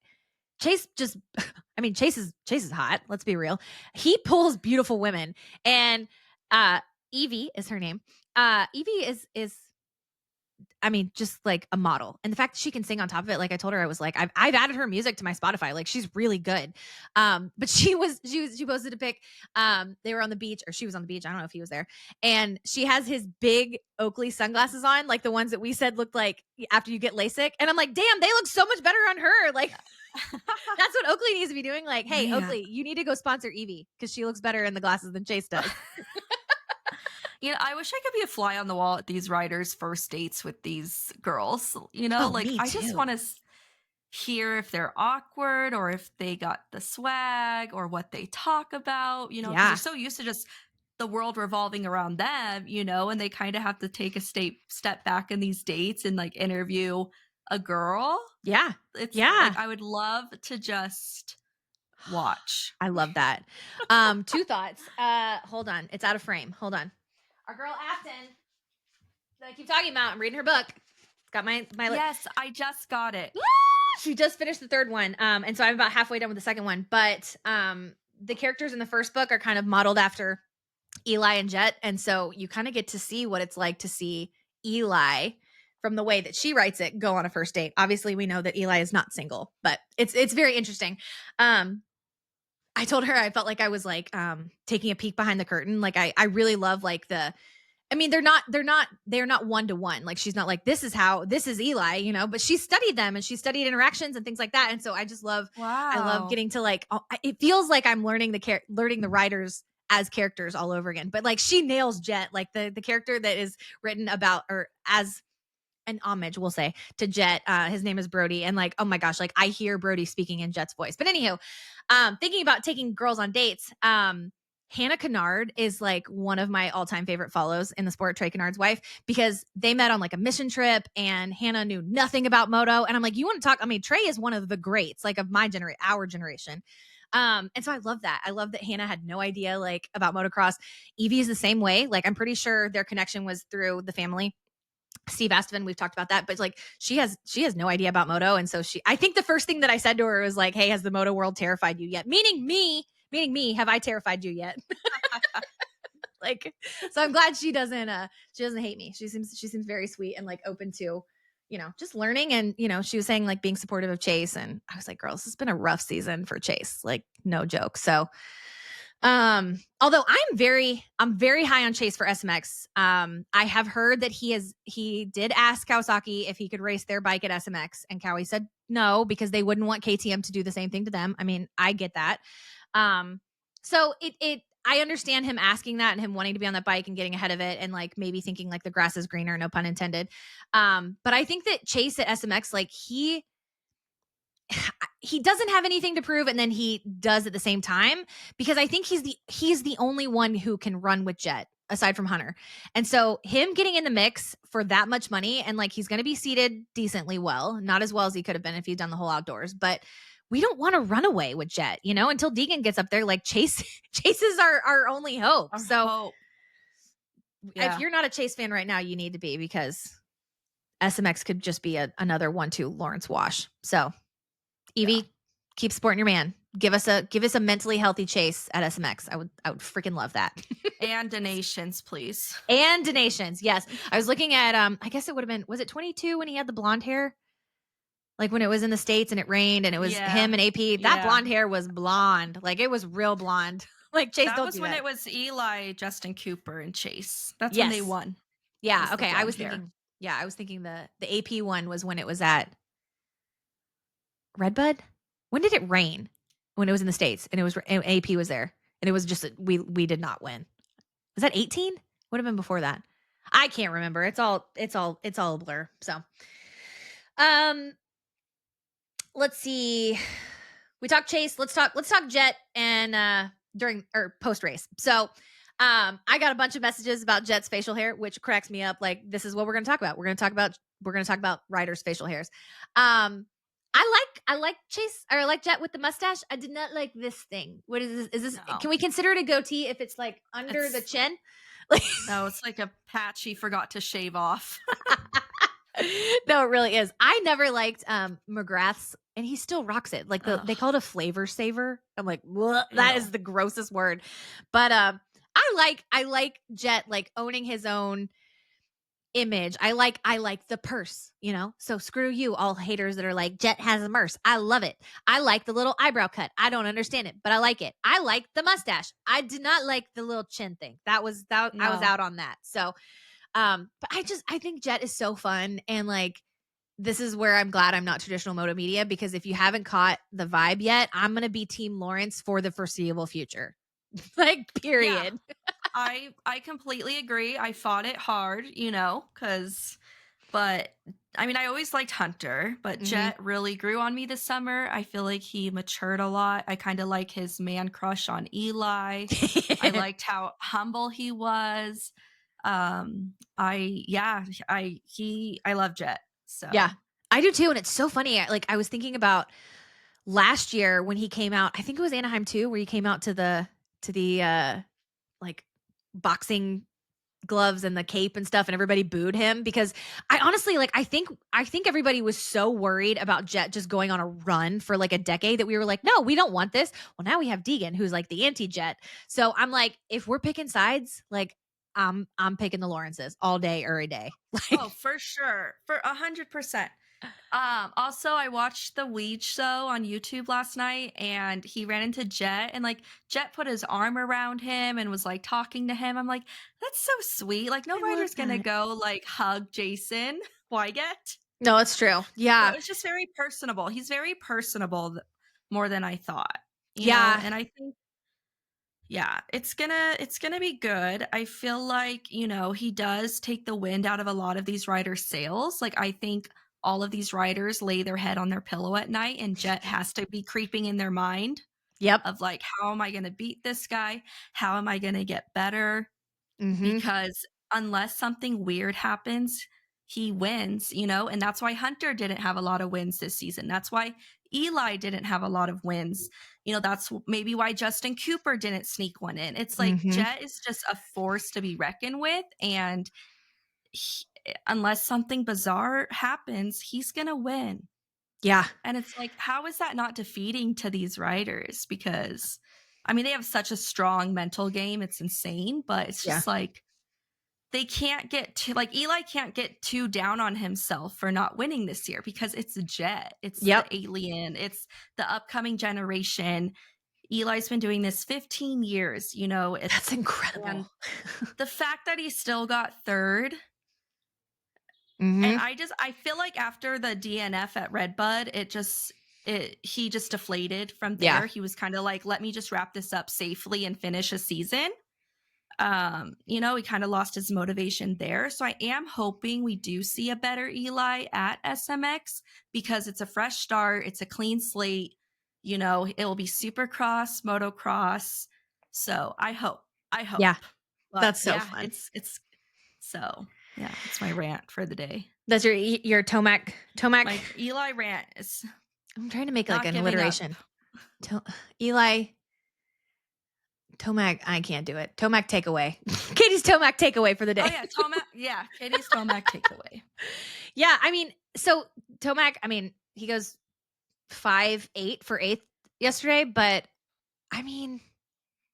Chase just I mean, Chase is hot, let's be real. He pulls beautiful women. And Evie is her name. Evie is I mean, just like a model. And the fact that she can sing on top of it, like I told her, I was like, I've added her music to my Spotify. Like, she's really good. But she posted a pic. They were on the beach, or she was on the beach. I don't know if he was there. And she has his big Oakley sunglasses on, like the ones that we said looked like after you get LASIK. And I'm like, damn, they look so much better on her. Like, that's what Oakley needs to be doing. Like, hey, Man. Oakley, you need to go sponsor Evie because she looks better in the glasses than Chase does. You know, I wish I could be a fly on the wall at these riders' first dates with these girls. You know, Oh, like, me I just too. want to hear if they're awkward or if they got the swag or what they talk about, you know, because Yeah. they're so used to just the world revolving around them, you know, and they kind of have to take a step back in these dates and like interview a girl. Yeah. It's Yeah. like I would love to just watch. I love that. Two thoughts. Hold on. It's out of frame. Hold on. Our girl Afton that I keep talking about. I'm reading her book. It's got my Yes, I just got it. she just finished the third one. And so I'm about halfway done with the second one. But the characters in the first book are kind of modeled after Eli and Jet. And so you kind of get to see what it's like to see Eli from the way that she writes it go on a first date. Obviously, we know that Eli is not single, but it's very interesting. I told her I felt like I was like taking a peek behind the curtain. Like, I really love like I mean, they're not one to one. Like, she's not like, this is Eli, you know, but she studied them and she studied interactions and things like that. And so I just love, I love Wow. getting to like, it feels like I'm learning the writers as characters all over again. But like, she nails Jet, like the character that is written about, or as an homage, we'll say, to Jet. His name is Brody. And like, oh my gosh, like I hear Brody speaking in Jet's voice. But anywho, thinking about taking girls on dates, Hannah Kennard is like one of my all-time favorite follows in the sport, Trey Kennard's wife, because they met on like a mission trip and Hannah knew nothing about moto. And I'm like, you want to talk? I mean, Trey is one of the greats, like of our generation. And so I love that. I love that Hannah had no idea like about motocross. Evie is the same way. Like I'm pretty sure their connection was through the family. Steve Astman, we've talked about that, but like she has no idea about moto. And so I think the first thing that I said to her was like, hey, has the moto world terrified you yet? Meaning me, have I terrified you yet? Like, so I'm glad she doesn't hate me. She seems very sweet and like open to, just learning. And, she was saying like being supportive of Chase. And I was like, girls, this has been a rough season for Chase. Like, no joke. So, although I'm very high on Chase for SMX. I have heard that he did ask Kawasaki if he could race their bike at SMX, and Cowie said no because they wouldn't want KTM to do the same thing to them. I mean, I get that. So I understand him asking that and him wanting to be on that bike and getting ahead of it and like maybe thinking like the grass is greener, no pun intended. But I think that Chase at SMX, like he doesn't have anything to prove, and then he does at the same time, because I think he's the only one who can run with Jet aside from Hunter. And so him getting in the mix for that much money, and like he's going to be seated decently well, not as well as he could have been if he'd done the whole outdoors, but we don't want to run away with Jet, until Deegan gets up there. Like Chase is our only hope. Our So hope. if Yeah. you're not a Chase fan right now, you need to be, because SMX could just be another 1-2 Lawrence wash. So Evie, Yeah. keep supporting your man. Give us a mentally healthy Chase at SMX. I would freaking love that. And donations, please. And donations. Yes. I was looking at I guess it would have been, was it 22 when he had the blonde hair? Like when it was in the States and it rained and it was Yeah. him and AP. That Yeah. blonde hair was blonde. Like it was real blonde. Like Chase, That don't was do when that. it was Eli, Justin Cooper, and Chase. That's when they Yes. won. Yeah. Was the Okay. I was blonde hair. thinking. Yeah, I was thinking the AP one was when it was at Redbud. When did it rain? When it was in the States and it was and AP was there and it was just we did not win. Was that 18? Would have been before that. I can't remember. It's all a blur. So, um, let's see. We talked Chase. Let's talk Jet and during or post race. So, I got a bunch of messages about Jet's facial hair, which cracks me up. Like this is what we're going to talk about. We're going to talk about riders' facial hairs. I like Chase, or I like Jet with the mustache. I did not like this thing. What is this? Is this? No. Can we consider it a goatee if it's like under the It's chin? Like, no, it's like a patch he forgot to shave off. no, it really is. I never liked McGrath's, and he still rocks it. Like they call it a flavor saver. I'm like, what? That is Ew. the grossest word. But I like Jet like owning his own image. I like the purse, So screw you, all haters that are like Jet has a purse. I love it. I like the little eyebrow cut. I don't understand it, but I like it. I like the mustache. I did not like the little chin thing. I was No. out on that. So but I think Jet is so fun, and like this is where I'm glad I'm not traditional moto media, because if you haven't caught the vibe yet, I'm gonna be Team Lawrence for the foreseeable future. Like Yeah. period. I completely agree. I fought it hard, but I mean, I always liked Hunter, but Mhm. Jet really grew on me this summer. I feel like he matured a lot. I kind of like his man crush on Eli. I liked how humble he was. I love Jet. Yeah, So I do too, and it's so funny. I was thinking about last year when he came out. I think it was Anaheim too, where he came out to the like boxing gloves and the cape and stuff, and everybody booed him because I honestly I think everybody was so worried about Jet just going on a run for like a decade that we were like, no, we don't want this. Well, now we have Deegan, who's like the anti-Jet. So I'm like, if we're picking sides, like I'm picking the Lawrences all day, every day. oh, for sure. For 100%. Also I watched the Weege show on YouTube last night, and he ran into Jet, and like Jet put his arm around him and was like talking to him. I'm like, that's so sweet. Like no I love rider's gonna that. go like hug Jason Wygant. No, it's true. So Yeah. it's just very personable. He's very personable more than I thought. Yeah. And I think yeah, it's gonna be good. I feel like, he does take the wind out of a lot of these riders' sails. Like I think all of these riders lay their head on their pillow at night, and Jet has to be creeping in their mind Yep. of like, how am I gonna beat this guy? How am I gonna get better? Mhm. Because unless something weird happens, he wins, and that's why Hunter didn't have a lot of wins this season. That's why Eli didn't have a lot of wins. That's maybe why Justin Cooper didn't sneak one in. It's like Mhm. Jet is just a force to be reckoned with. And unless something bizarre happens, he's going to win. Yeah. And it's like, how is that not defeating to these riders? Because, I mean, they have such a strong mental game. It's insane, but it's Yeah. just like, they can't get too, like, Eli can't get too down on himself for not winning this year because it's a Jet, it's the Yep. alien, it's the upcoming generation. Eli's been doing this 15 years, That's and incredible. the fact that he still got third. And Mhm. I feel like after the DNF at Redbud, he just deflated from Yeah. there. He was kind of like, let me just wrap this up safely and finish a season. He kind of lost his motivation there. So I am hoping we do see a better Eli at SMX because it's a fresh start, it's a clean slate. It will be supercross, motocross. So I hope. I Yeah. hope. But That's so yeah, fun. it's so yeah, that's my rant for the day. That's your Tomac. My Eli rant is I'm trying to make like not an giving up. alliteration. To Eli Tomac, I can't do it. Tomac takeaway. Katie's Tomac takeaway for the Oh day. yeah, Tomac. Yeah, Katie's Tomac takeaway. Yeah, I mean, so Tomac, I mean, he goes 5-8 for 8th yesterday, but I mean,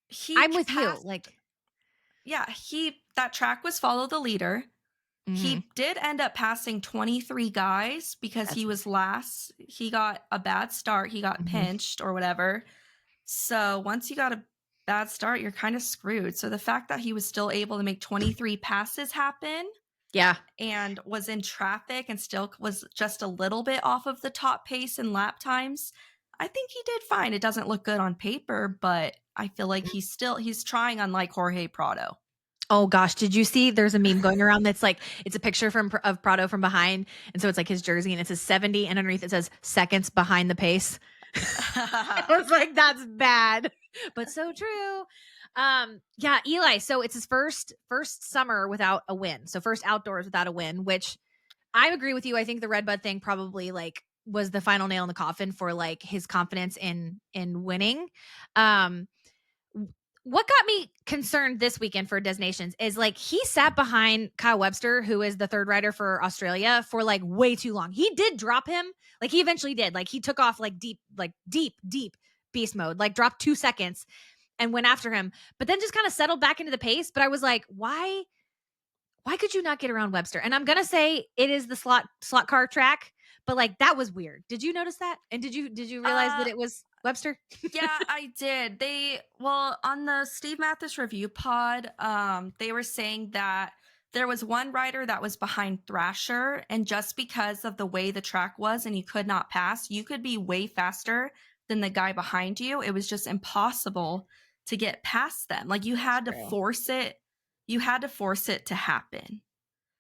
He I'm with you. passed. Like, Yeah, that track was follow the leader. mhm, He did end up passing 23 guys because that's he was last. He got a bad start. He got mhm. pinched or whatever. So once you got a bad start, you're kind of screwed. So the fact that he was still able to make 23 passes happen Yeah. and was in traffic and still was just a little bit off of the top pace and lap times, I think he did fine. It doesn't look good on paper, but I feel like he's trying unlike Jorge Prado. Oh gosh, did you see there's a meme going around that's like it's a picture of Prado from behind, and so it's like his jersey and it says 70 and underneath it says seconds behind the pace. I was like, that's bad, but so true. Yeah, Eli. So it's his first summer without a win. So first outdoors without a win, which I agree with you. I think the Redbud thing probably like was the final nail in the coffin for like his confidence in winning. Um, what got me concerned this weekend for Destinations is like he sat behind Kyle Webster, who is the third rider for Australia, for like way too long. He did drop him, like he eventually did. Like he took off like deep beast mode, like dropped 2 seconds and went after him, but then just kind of settled back into the pace. But I was like, why could you not get around Webster? And I'm gonna say it is the slot car track, but like that was weird. Did you notice that? And did you realize that uh it was Webster? yeah, I did. On the Steve Mathis review pod, they were saying that there was one rider that was behind Thrasher, and just because of the way the track was and you could not pass, you could be way faster than the guy behind you. It was just impossible to get past them. Like That's true. you had to force it to happen.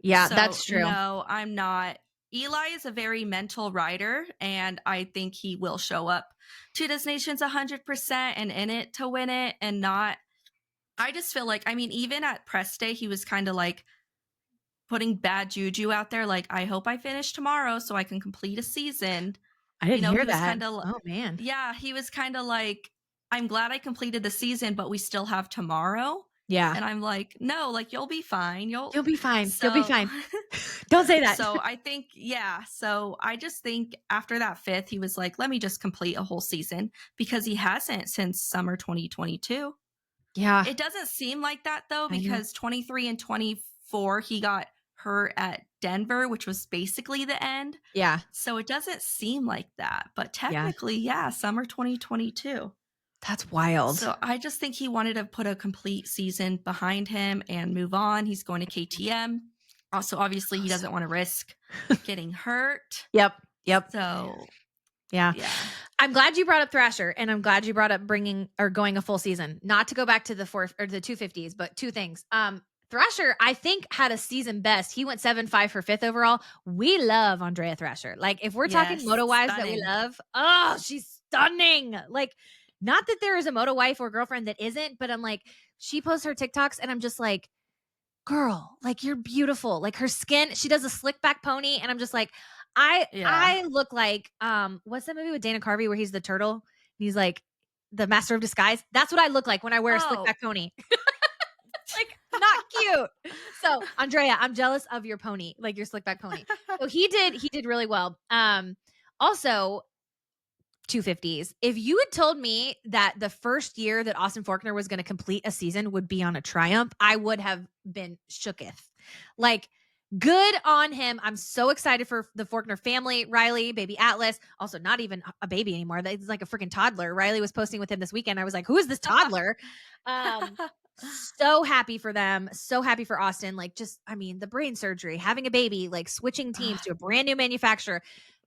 Yeah, So, that's true. no, I'm not. Eli is a very mental rider, and I think he will show up to this nation's 100% and in it to win it and not. I just feel like, I mean, even at press day, he was kind of like putting bad juju out there. Like, I hope I finish tomorrow so I can complete a season. I didn't hear He was that. kind of, Oh man. yeah, he was kind of like, I'm glad I completed the season, but we still have tomorrow. Yeah. And I'm like, no, like, you'll be fine. You'll be fine. You'll be So. fine. Don't say that. So I think, yeah. So I just think after that fifth, he was like, let me just complete a whole season because he hasn't since summer 2022. Yeah, It doesn't seem like that though, I know. because 23 and 24, he got hurt at Denver, which was basically the end. Yeah. So it doesn't seem like that. But Yeah. technically, yeah, summer 2022. That's wild. So I just think he wanted to put a complete season behind him and move on. He's going to KTM. Also, obviously, he doesn't want to risk getting hurt. Yep. Yep. So, Yeah. yeah. I'm glad you brought up Thrasher, and I'm glad you brought up bringing or going a full season. Not to go back to the fourth or the 250s, but two things. Thrasher, I think, had a season best. He went 7-5 for fifth overall. We love Andrea Thrasher. Like, if we're talking Yes. moto wives that we Stunning. love, oh, she's stunning. Like, not that there is a moto wife or girlfriend that isn't, but I'm like, she posts her TikToks, and I'm just like, girl, like you're beautiful. Like her skin, she does a slick back pony, and I'm just like, I Yeah. I look like what's that movie with Dana Carvey where he's the turtle? He's like the master of disguise. That's what I look like when I wear a slick Oh. back pony. Like not cute. So Andrea, I'm jealous of your pony, like your slick back pony. So he did really well. Also 250s. If you had told me that the first year that Austin Faulkner was going to complete a season would be on a triumph, I would have been shooketh. Like, good on him. I'm so excited for the Faulkner family. Riley, baby Atlas, also not even a baby anymore. It's like a freaking toddler. Riley was posting with him this weekend. I was like, who is this toddler? So happy for them. So happy for Austin. Like, just, I mean, the brain surgery, having a baby, like switching teams to a brand new manufacturer.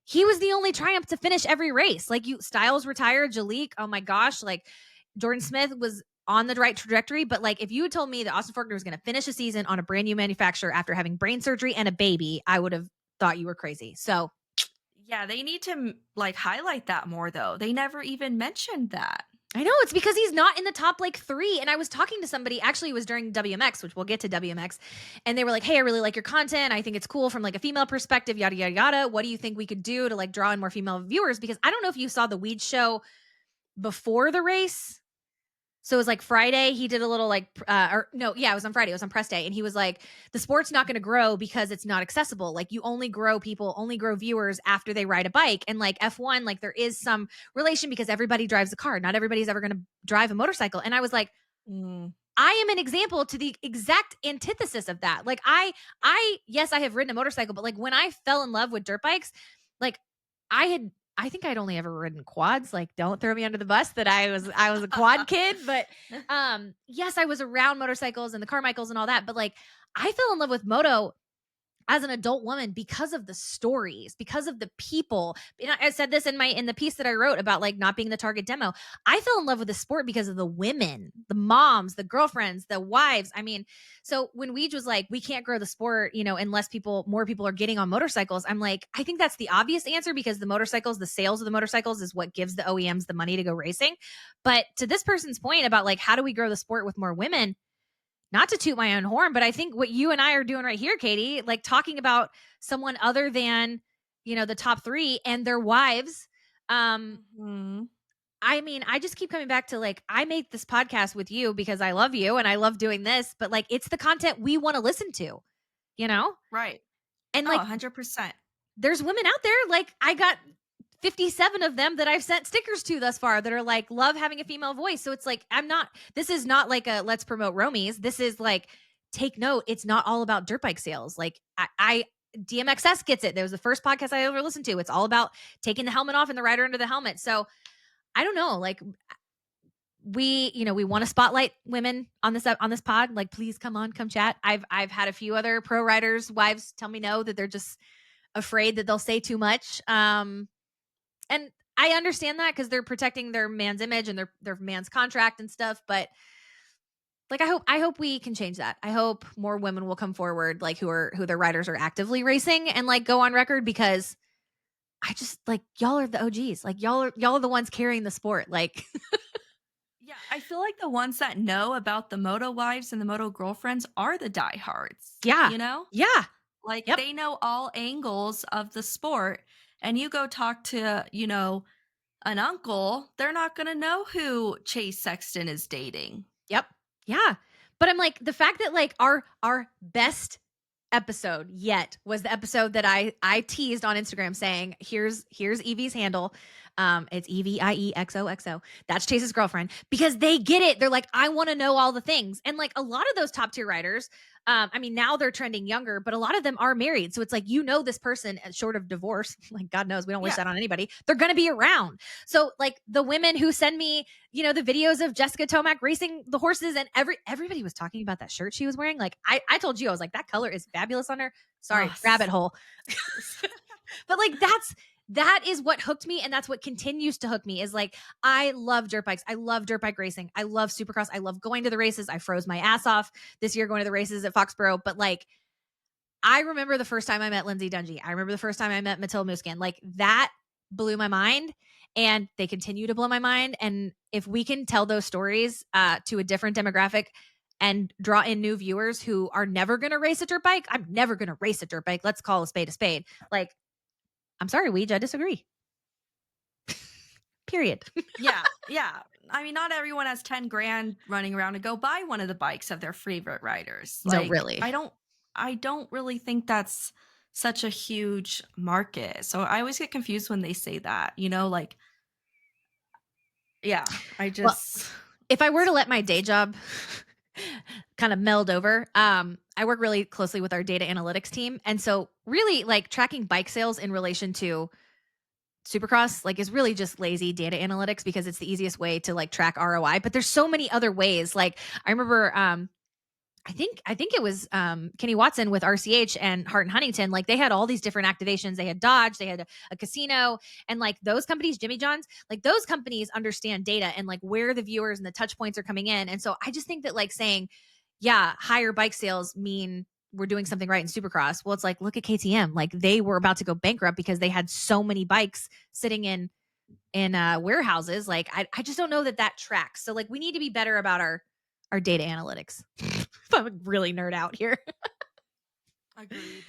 He was the only triumph to finish every race. Like, Styles retired, Jalik, oh my gosh, like Jordan Smith was on the right trajectory. But like, if you had told me that Austin Faulkner was going to finish a season on a brand new manufacturer after having brain surgery and a baby, I would have thought you were crazy. So Yeah, they need to like highlight that more though. They never even mentioned that. I know it's because he's not in the top like 3. And I was talking to somebody, actually it was during WMX, which we'll get to WMX. And they were like, hey, I really like your content. I think it's cool from like a female perspective, yada, yada, yada. What do you think we could do to like draw in more female viewers? Because I don't know if you saw the Weed show before the race. So it was like Friday, he did a little like, or no, yeah, it was on Friday. It was on press day. And he was like, the sport's not going to grow because it's not accessible. Like you only grow viewers after they ride a bike. And like F1, like there is some relation because everybody drives a car. Not everybody's ever going to drive a motorcycle. And I was like, Mm. I am an example to the exact antithesis of that. Like yes, I have ridden a motorcycle, but like when I fell in love with dirt bikes, like I think I'd only ever ridden quads. Like, don't throw me under the bus that I was a quad kid. But yes, I was around motorcycles and the Carmichaels and all that. But like, I fell in love with moto as an adult woman because of the stories, because of the people. And I said this in the piece that I wrote about like not being the target demo. I fell in love with the sport because of the women, the moms, the girlfriends, the wives. I mean, so when Weege was like, we can't grow the sport, unless more people are getting on motorcycles. I'm like, I think that's the obvious answer because the sales of the motorcycles is what gives the OEMs the money to go racing. But to this person's point about like, how do we grow the sport with more women? Not to toot my own horn, but I think what you and I are doing right here, Katie, like talking about someone other than, the top 3 and their wives. Mhm. I mean, I just keep coming back to like, I make this podcast with you because I love you and I love doing this, but like, it's the content we want to listen to, you know? Right. And Oh, like, 100%. there's women out there, like I got 57 of them that I've sent stickers to thus far that are like, love having a female voice. So it's like, this is not like a let's promote Romies. This is like, take note. It's not all about dirt bike sales. Like DMXS gets it. That was the first podcast I ever listened to. It's all about taking the helmet off and the rider under the helmet. So I don't know, like we want to spotlight women on this pod. Like, please come chat. I've had a few other pro riders wives tell me no, that they're just afraid that they'll say too much. And I understand that because they're protecting their man's image and their man's contract and stuff. But like, I hope we can change that. I hope more women will come forward, like who their riders are actively racing and like go on record, because I just like, y'all are the OGs. Like y'all are the ones carrying the sport. Like, Yeah, I feel like the ones that know about the moto wives and the moto girlfriends are the diehards, yeah, you know? yeah, Like yep, they know all angles of the sport. And you go talk to, an uncle, they're not going to know who Chase Sexton is dating. yep, yeah. But I'm like, the fact that like our best episode yet was the episode that I teased on Instagram saying, here's Evie's handle. It's EVIEXOXO. That's Chase's girlfriend, because they get it. They're like, I want to know all the things. And like a lot of those top tier writers, I mean, now they're trending younger, but a lot of them are married. So it's like, this person, short of divorce, like God knows we don't wish Yeah. that on anybody. They're going to be around. So like the women who send me, the videos of Jessica Tomac racing the horses, and everybody was talking about that shirt she was wearing. Like I told you, I was like, that color is fabulous on her. Sorry, Oh, rabbit hole. But like that is what hooked me, and that's what continues to hook me, is like, I love dirt bikes. I love dirt bike racing. I love Supercross. I love going to the races. I froze my ass off this year going to the races at Foxborough. But like, I remember the first time I met Lindsay Dungy. I remember the first time I met Matilda Muskin. Like, that blew my mind, and they continue to blow my mind. And if we can tell those stories to a different demographic and draw in new viewers who are never going to race a dirt bike. I'm never going to race a dirt bike. Let's call a spade a spade. Like, I'm sorry, Weege, I disagree. Period. Yeah, yeah. I mean, not everyone has 10 grand running around to go buy one of the bikes of their favorite riders. No, Like, really. I don't really think that's such a huge market. So I always get confused when they say that, like, yeah, I Well, just if I were to let my day job kind of meld over, I work really closely with our data analytics team. And so really like tracking bike sales in relation to Supercross like is really just lazy data analytics because it's the easiest way to like track ROI. But there's so many other ways. Like I remember I think it was Kenny Watson with RCH and Hart and Huntington. Like they had all these different activations. They had Dodge, they had a casino, and like those companies, Jimmy John's, like those companies understand data and like where the viewers and the touch points are coming in. And so I just think that like saying, yeah, higher bike sales mean we're doing something right in Supercross. Well, it's like look at KTM. Like they were about to go bankrupt because they had so many bikes sitting in warehouses. Like I just don't know that tracks. So like we need to be better about our data analytics. I'm really nerd out here. agreed.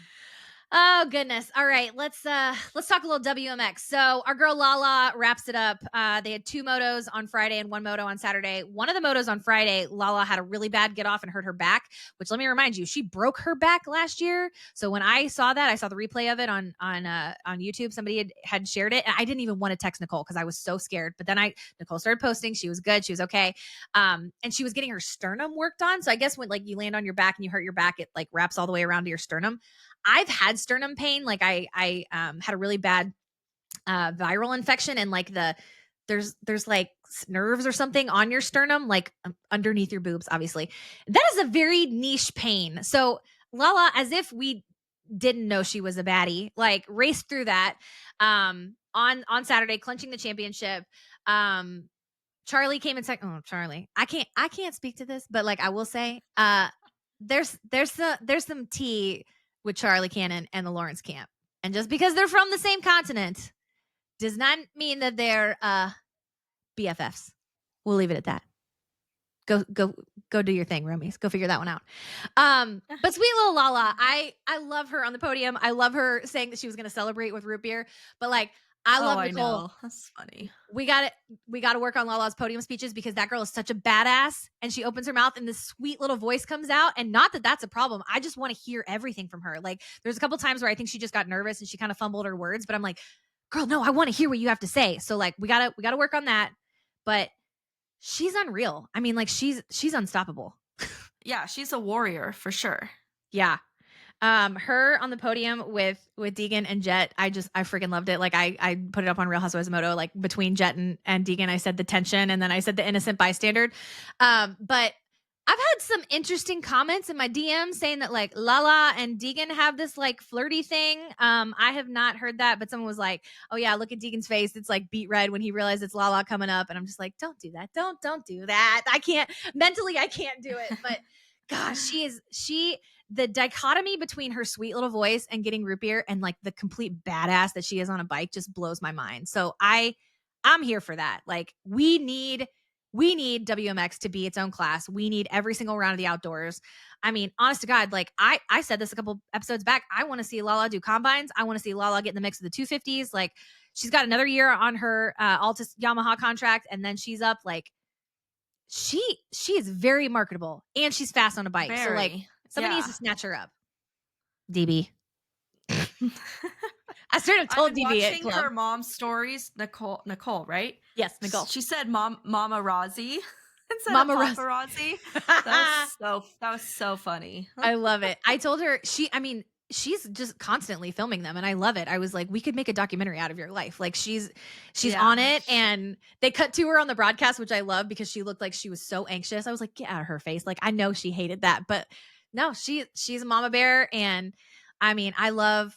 Oh goodness. All right, let's talk a little WMX. So our girl Lala wraps it up. They had 2 motos on Friday and 1 moto on Saturday. One of the motos on Friday, Lala had a really bad get off and hurt her back, which let me remind you, she broke her back last year. So when I saw that, I saw the replay of it on YouTube. Somebody had shared it and I didn't even want to text Nicole because I was so scared. But then Nicole started posting, she was good, she was okay. And she was getting her sternum worked on. So I guess when like you land on your back and you hurt your back, it like wraps all the way around to your sternum. I've had sternum pain. Like I had a really bad viral infection and like there's like nerves or something on your sternum, like underneath your boobs, obviously. That is a very niche pain. So Lala, as if we didn't know she was a baddie, like raced through that on Saturday, clinching the championship. Charlie came in second. Oh, Charlie. I can't speak to this, but like I will say, there's some tea with Charlie Cannon and the Lawrence camp. And just because they're from the same continent does not mean that they're BFFs. We'll leave it at that. Go do your thing, Romies. Go figure that one out. But sweet little Lala, I love her on the podium. I love her saying that she was going to celebrate with root beer. But like, I Oh, love I Nicole. know. That's funny. We got to work on Lala's podium speeches because that girl is such a badass and she opens her mouth and this sweet little voice comes out. And not that that's a problem. I just want to hear everything from her. Like there's a couple times where I think she just got nervous and she kind of fumbled her words, but I'm like, girl, no, I want to hear what you have to say. So like we got to work on that. But she's unreal. I mean, like she's unstoppable. Yeah, she's a warrior for sure. Yeah. Her on the podium with Deegan and Jet, I freaking loved it. Like I put it up on Real Housewives of Moto, like between Jet and Deegan, I said the tension and then I said the innocent bystander. But I've had some interesting comments in my DM saying that like Lala and Deegan have this like flirty thing. I have not heard that, but someone was like, "Oh yeah, look at Deegan's face. It's like beet red when he realized it's Lala coming up." And I'm just like, "Don't do that. Don't do that. I can't mentally. I can't do it." But gosh, the dichotomy between her sweet little voice and getting root beer and like the complete badass that she is on a bike just blows my mind. So I'm here for that. Like we need WMX to be its own class. We need every single round of the outdoors. I mean, honest to God, like I said this a couple episodes back. I want to see Lala do combines. I want to see Lala get in the mix of the 250s. Like she's got another year on her Altus Yamaha contract, and then she's up. Like she is very marketable and she's fast on a bike. So like Very. somebody needs Yeah. to snatch her up. DB. I sort of I've told been DB at watching club. her mom's stories. Nicole, right? Yes, Nicole. She said Mama Rozzy instead Mama of Russ. Papa Rozzy. That was so funny. I love it. I told her she's just constantly filming them and I love it. I was like, we could make a documentary out of your life. Like she's on Yeah. it and they cut to her on the broadcast, which I love because she looked like she was so anxious. I was like, get out of her face. Like I know she hated that, but no, she's a mama bear. And I mean, I love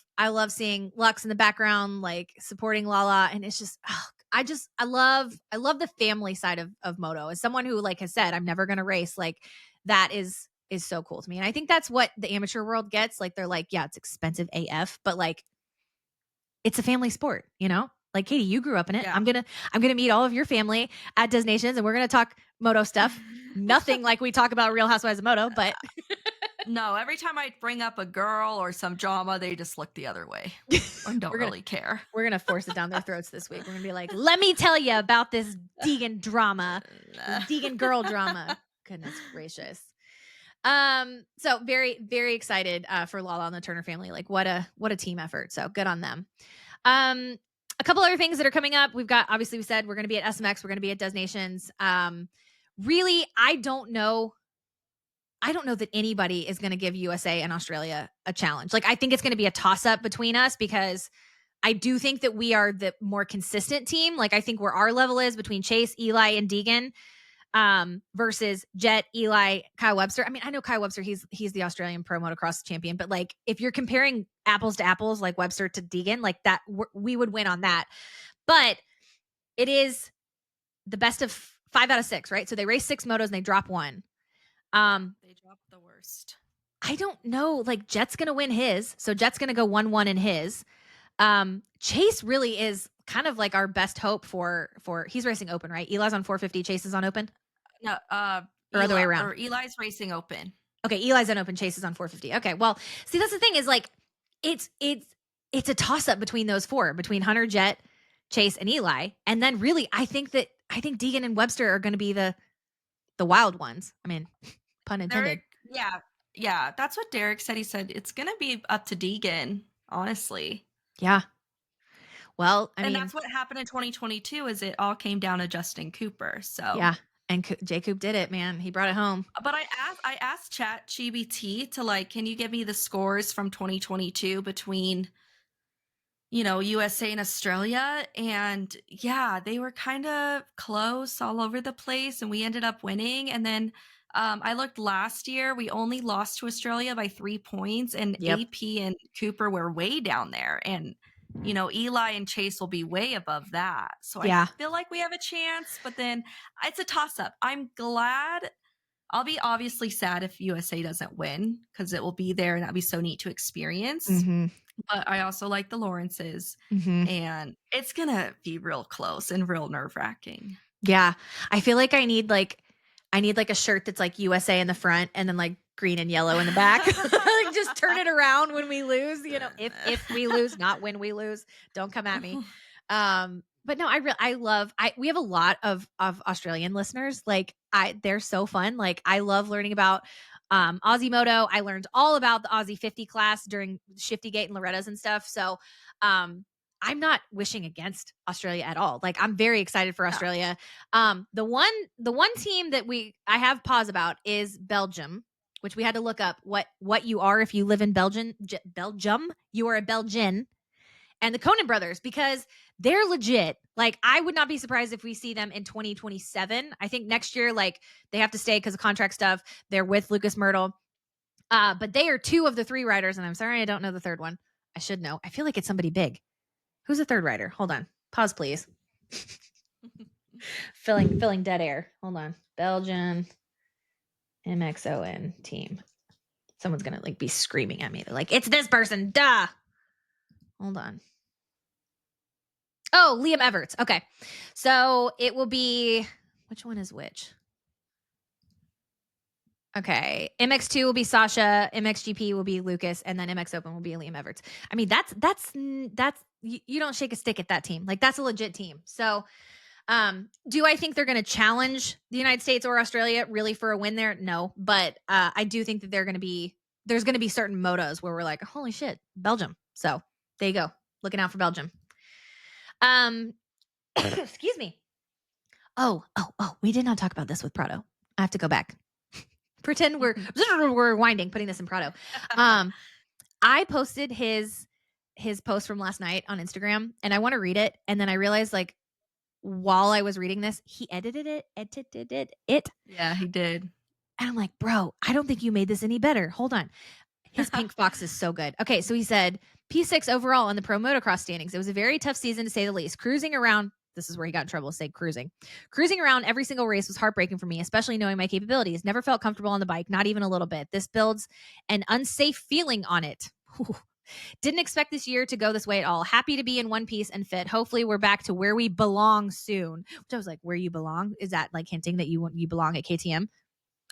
seeing Lux in the background, like supporting Lala. And it's just, I love the family side of Moto. As someone who like has said, I'm never going to race, like that is so cool to me. And I think that's what the amateur world gets. Like they're like, yeah, it's expensive AF, but like it's a family sport, you know? Like, Katie, you grew up in it. Yeah. I'm gonna meet all of your family at Destinations, and we're gonna talk Moto stuff. Nothing like we talk about Real Housewives of Moto, but No, every time I bring up a girl or some drama, they just look the other way and don't we're gonna really care. we're gonna force it down their throats this week. We're gonna be like, let me tell you about this Deegan drama, this Deegan girl drama. Goodness gracious. So very, very excited for Lala and the Turner family. Like what a team effort. So good on them. A couple other things that are coming up. We've got, obviously we said we're going to be at SMX. We're going to be at Destinations. Really, I don't know that anybody is going to give USA and Australia a challenge. Like, I think it's going to be a toss up between us because I do think that we are the more consistent team. Like, I think where our level is between Chase, Eli, and Deegan, versus Jet, Eli, Kyle Webster. I mean, I know Kyle Webster, he's the Australian pro motocross champion, but like if you're comparing apples to apples, like Webster to Deegan, like that, we would win on that. But it is the best of 5 out of 6, right? So they race 6 motos and they drop one. They dropped the worst. I don't know. Like Jet's gonna win his, so Jet's gonna go 1-1 in his. Chase really is kind of like our best hope for he's racing open, right? Eli's on 450, Chase is on open. No, Or other way around. Or Eli's racing open. Okay, Eli's on open, Chase is on 450. Okay, well, see, that's the thing is like it's a toss up between those 4, between Hunter, Jet, Chase, and Eli, and then really, I think Deegan and Webster are going to be the wild ones. I mean, pun intended. Yeah, that's what Derek said. He said it's going to be up to Deegan, honestly. Yeah. Well, I and mean, that's what happened in 2022. Is it all came down to Justin Cooper? So yeah. And J. Coop did it, man. He brought it home. But I asked ChatGPT to like, can you give me the scores from 2022 between, USA and Australia? And yeah, they were kind of close all over the place, and we ended up winning. And then I looked last year, we only lost to Australia by 3 points, and Yep. AP and Cooper were way down there. And Eli and Chase will be way above that. So Yeah. I feel like we have a chance, but then it's a toss up. I'm glad. I'll be obviously sad if USA doesn't win because it will be there and that'll be so neat to experience. Mm-hmm. But I also like the Lawrences, and it's going to be real close and real nerve wracking. Yeah. I feel like I need like a shirt that's like USA in the front and then like green and yellow in the back. Like just turn it around when we lose, if we lose, not when we lose. Don't come at me. But no, we have a lot of Australian listeners. Like they're so fun. Like I love learning about Aussie Moto. I learned all about the Aussie 50 class during Shiftygate and Loretta's and stuff. So I'm not wishing against Australia at all. Like I'm very excited for Australia. The one team that I have pause about is Belgium, which we had to look up what you are if you live in Belgium. You are a Belgian. And the Conan brothers, because they're legit. Like I would not be surprised if we see them in 2027. I think next year, like they have to stay because of contract stuff. They're with Lucas Myrtle. But they are 2 of the 3 riders, and I'm sorry I don't know the third one. I should know. I feel like it's somebody big. Who's the third rider? Hold on. Pause, please. filling dead air. Hold on. Belgian MXON team. Someone's gonna like be screaming at me. They're like, it's this person. Duh. Hold on. Oh, Liam Everts. Okay. So it will be, which one is which? Okay. MX2 will be Sasha, MXGP will be Lucas, and then MX Open will be Liam Everts. I mean, that's you don't shake a stick at that team. Like that's a legit team. So do I think they're going to challenge the United States or Australia really for a win there? No, but I do think that there's going to be certain motos where we're like, holy shit, Belgium. So there you go. Looking out for Belgium. Excuse me. Oh, we did not talk about this with Prado. I have to go back. Pretend we're winding, putting this in Prado. I posted his post from last night on Instagram, and I want to read it. And then I realized, like, while I was reading this, he edited it. Yeah, he did. And I'm like, bro, I don't think you made this any better. Hold on. His pink fox is so good. Okay, so he said, P6 overall in the pro motocross standings. It was a very tough season to say the least. Cruising around, this is where he got in trouble, say cruising. Cruising around every single race was heartbreaking for me, especially knowing my capabilities. Never felt comfortable on the bike, not even a little bit. This builds an unsafe feeling on it. Didn't expect this year to go this way at all. Happy to be in one piece and fit. Hopefully we're back to where we belong soon. Which I was like, where you belong? Is that like hinting that you belong at KTM?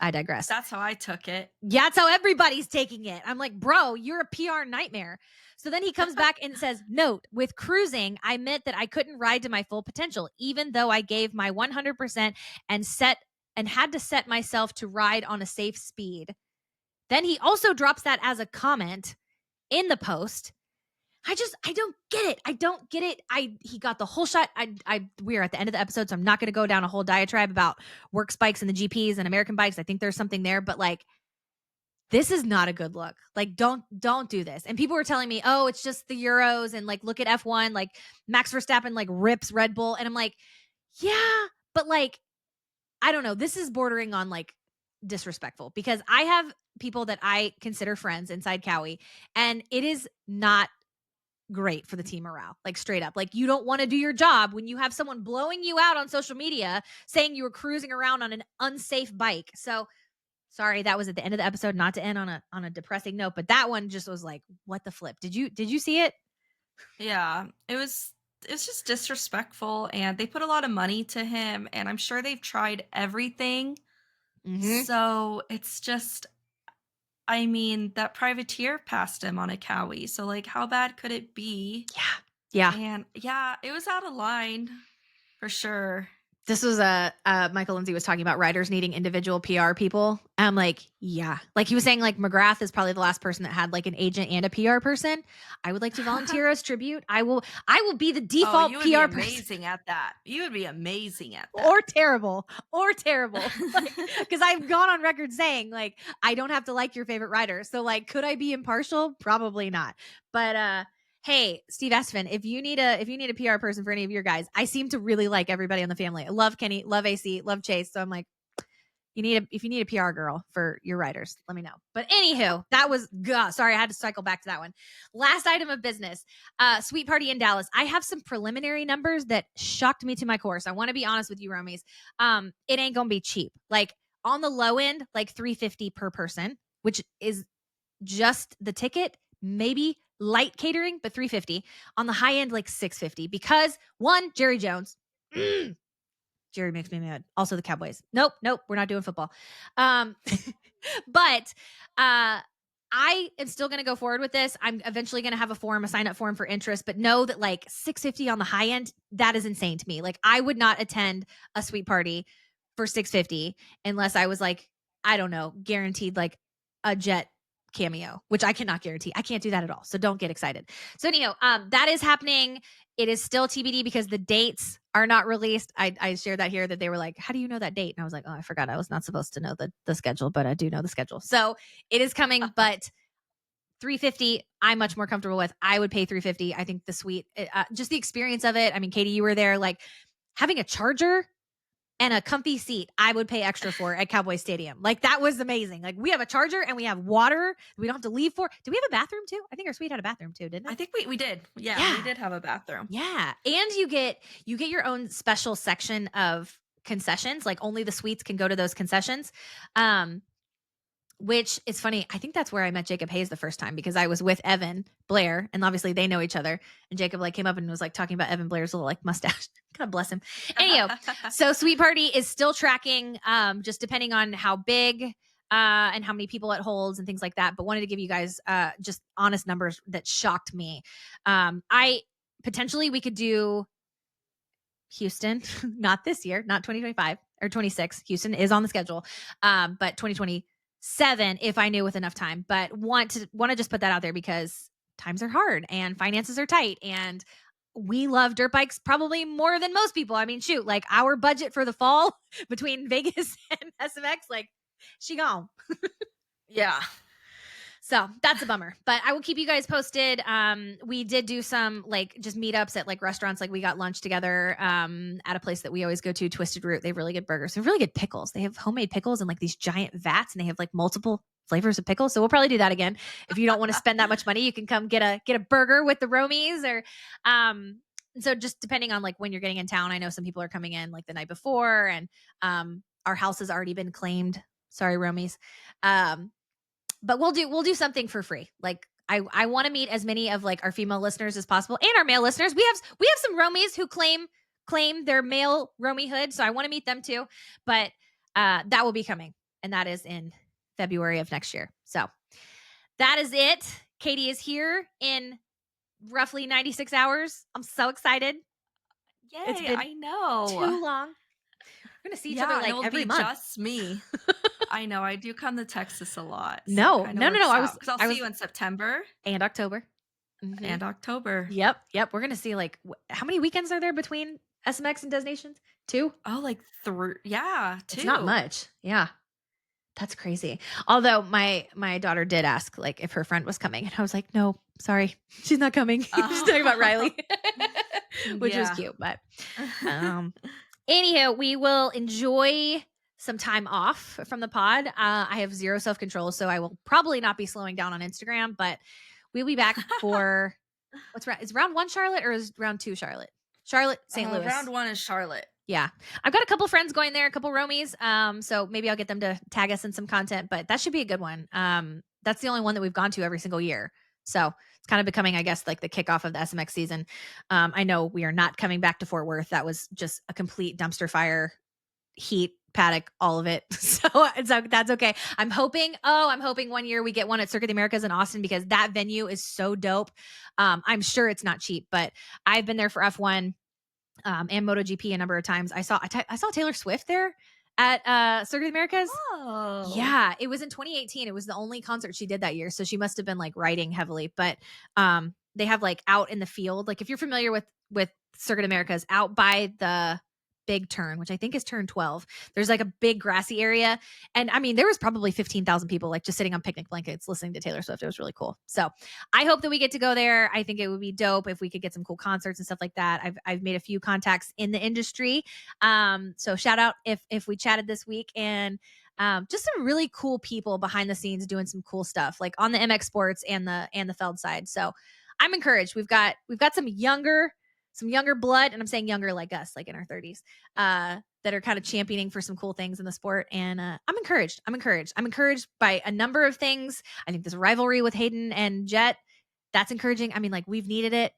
I digress. That's how I took it. Yeah, that's how everybody's taking it. I'm like, bro, you're a PR nightmare. So then he comes back and says, note, with cruising, I meant that I couldn't ride to my full potential, even though I gave my 100% and had to set myself to ride on a safe speed. Then he also drops that as a comment in the post. I don't get it. I don't get it. He got the whole shot. We are at the end of the episode, so I'm not going to go down a whole diatribe about works bikes and the GPs and American bikes. I think there's something there, but like, this is not a good look. Like, don't do this. And people were telling me, oh, it's just the Euros and like, look at F1, like Max Verstappen like rips Red Bull. And I'm like, yeah, but like, I don't know. This is bordering on like disrespectful because I have people that I consider friends inside Cowie, and it is not great for the team morale. Like straight up, like you don't want to do your job when you have someone blowing you out on social media saying you were cruising around on an unsafe bike. So sorry, that was at the end of the episode, not to end on a depressing note, but that one just was like, what the flip? Did you see it? Yeah, it's just disrespectful, and they put a lot of money to him, and I'm sure they've tried everything. Mm-hmm. So it's just, I mean, that privateer passed him on a Cowie. So like, how bad could it be? Yeah. Yeah. And yeah, it was out of line for sure. This was Michael Lindsay was talking about riders needing individual PR people. I'm like, yeah. Like he was saying, like McGrath is probably the last person that had like an agent and a PR person. I would like to volunteer as tribute. I will be the Oh, default you would be PR person. amazing at that. You would be amazing at that. Or terrible. Like, because I've gone on record saying like I don't have to like your favorite rider. So like, could I be impartial? Probably not. But hey, Steve Esfin, if you need a PR person for any of your guys, I seem to really like everybody on the family. I love Kenny, love AC, love Chase. So I'm like, if you need a PR girl for your writers, let me know. But anywho, that was sorry, I had to cycle back to that one. Last item of business, Sweet Party in Dallas. I have some preliminary numbers that shocked me to my core. So I want to be honest with you, Romies. It ain't gonna be cheap. Like on the low end, like $350 per person, which is just the ticket, maybe light catering, but $350. On the high end, like $650. Because one, Jerry Jones. Jerry makes me mad. Also the Cowboys. Nope, we're not doing football. But I am still going to go forward with this. I'm eventually going to have a sign up form for interest, but know that like $650 on the high end, that is insane to me. Like I would not attend a Sweet Party for $650 unless I was like, I don't know, guaranteed like a jet cameo, which I cannot guarantee. I can't do that at all. So don't get excited. So anyhow, that is happening. It is still TBD because the dates are not released. I shared that here that they were like, how do you know that date? And I was like, oh, I forgot. I was not supposed to know the schedule, but I do know the schedule. So it is coming, but $350 I'm much more comfortable with. I would pay $350. I think the suite, just the experience of it. I mean, Katie, you were there, like having a charger and a comfy seat, I would pay extra for at Cowboy Stadium. Like that was amazing. Like we have a charger and we have water we don't have to leave for. Do we have a bathroom too? I think our suite had a bathroom too, didn't it? I think we did. Yeah, we did have a bathroom. Yeah. And you get your own special section of concessions. Like only the suites can go to those concessions. Which is funny. I think that's where I met Jacob Hayes the first time because I was with Evan Blair and obviously they know each other. And Jacob like came up and was like talking about Evan Blair's little like mustache. God bless him. Anyhow, so Sweet Party is still tracking, just depending on how big and how many people it holds and things like that. But wanted to give you guys just honest numbers that shocked me. We could do Houston, not this year, not 2025 or 26. Houston is on the schedule, but 2027 if I knew with enough time. But want to just put that out there because times are hard and finances are tight and we love dirt bikes probably more than most people. I mean, shoot, like our budget for the fall between Vegas and SMX, like she gone. Yeah. So that's a bummer, but I will keep you guys posted. We did do some like just meetups at like restaurants. Like we got lunch together at a place that we always go to, Twisted Root. They have really good burgers. They have really good pickles. They have homemade pickles in like these giant vats and they have like multiple flavors of pickles. So we'll probably do that again. If you don't want to spend that much money, you can come get a burger with the Romies or so just depending on like when you're getting in town. I know some people are coming in like the night before and our house has already been claimed. Sorry, Romies. But we'll do something for free. Like I want to meet as many of like our female listeners as possible and our male listeners. We have some Romies who claim their male Romyhood, so I want to meet them too. But that will be coming, and that is in February of next year. So that is it. Katie is here in roughly 96 hours. I'm so excited. It's Yay, been I know. too long. We're gonna see each Yeah, other and it like will every be month. just me. I know. I do come to Texas a lot, so it No. kinda works out, 'cause I'll I see was you in September and October. Mhm. and October. Yep. We're gonna see like how many weekends are there between SMX and Destinations? 2? Oh, like 3, yeah, It's not 2. much. Yeah. That's crazy. Although my daughter did ask like if her friend was coming, and I was like, no, sorry, she's not coming. She's talking about Oh. Riley, which was Yeah. cute. But anyhow, we will enjoy some time off from the pod. I have zero self control, so I will probably not be slowing down on Instagram. But we'll be back for is round 1 Charlotte or is round 2 Charlotte? Charlotte, St. Louis. Round 1 is Charlotte. Yeah. I've got a couple friends going there, a couple Romies. So maybe I'll get them to tag us in some content, but that should be a good one. That's the only one that we've gone to every single year. So it's kind of becoming, I guess, like the kickoff of the SMX season. I know we are not coming back to Fort Worth. That was just a complete dumpster fire, heat, paddock, all of it. So that's okay. I'm hoping one year we get one at Circuit of the Americas in Austin, because that venue is so dope. I'm sure it's not cheap, but I've been there for F1 and MotoGP a number of times. I saw Taylor Swift there at Circuit of the Americas. Oh. Yeah, it was in 2018. It was the only concert she did that year, so she must have been like riding heavily. But they have like out in the field, like if you're familiar with Circuit of Americas, out by the big turn, which I think is turn 12, there's like a big grassy area, and I mean there was probably 15,000 people like just sitting on picnic blankets listening to Taylor Swift. It was really cool. So I hope that we get to go there. I think it would be dope if we could get some cool concerts and stuff like that. I've made a few contacts in the industry, so shout out if we chatted this week, and just some really cool people behind the scenes doing some cool stuff like on the MX Sports and the Feld side. So I'm encouraged. We've got some younger blood, and I'm saying younger like us, like in our 30s, that are kind of championing for some cool things in the sport. And I'm encouraged. I'm encouraged by a number of things. I think this rivalry with Hayden and Jet, that's encouraging. I mean, like we've needed it.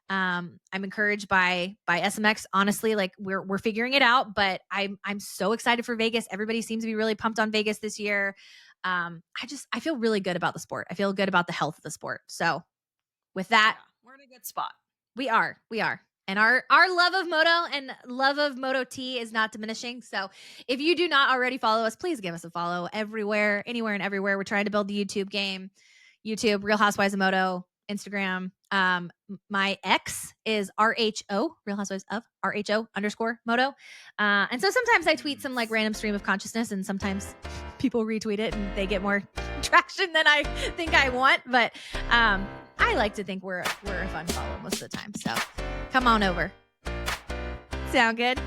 I'm encouraged by SMX. Honestly, like we're figuring it out, but I'm so excited for Vegas. Everybody seems to be really pumped on Vegas this year. I feel really good about the sport. I feel good about the health of the sport. So with that, we're in a good spot. We are. And our love of Moto and love of Moto T is not diminishing. So if you do not already follow us, please give us a follow everywhere, anywhere and everywhere. We're trying to build the YouTube game. YouTube, Real Housewives of Moto, Instagram. My X is RHO, Real Housewives of RHO_Moto. And so sometimes I tweet some like random stream of consciousness, and sometimes people retweet it and they get more traction than I think I want. But I like to think we're a fun follow most of the time. So come on over. Sound good?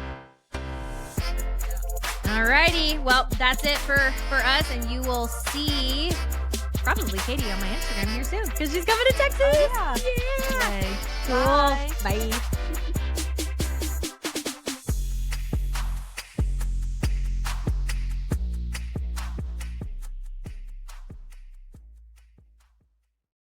Alrighty. Well, that's it for us, and you will see probably Katie on my Instagram here soon because she's coming to Texas. Oh, yeah. Yeah. Yay. Cool. Bye. Bye.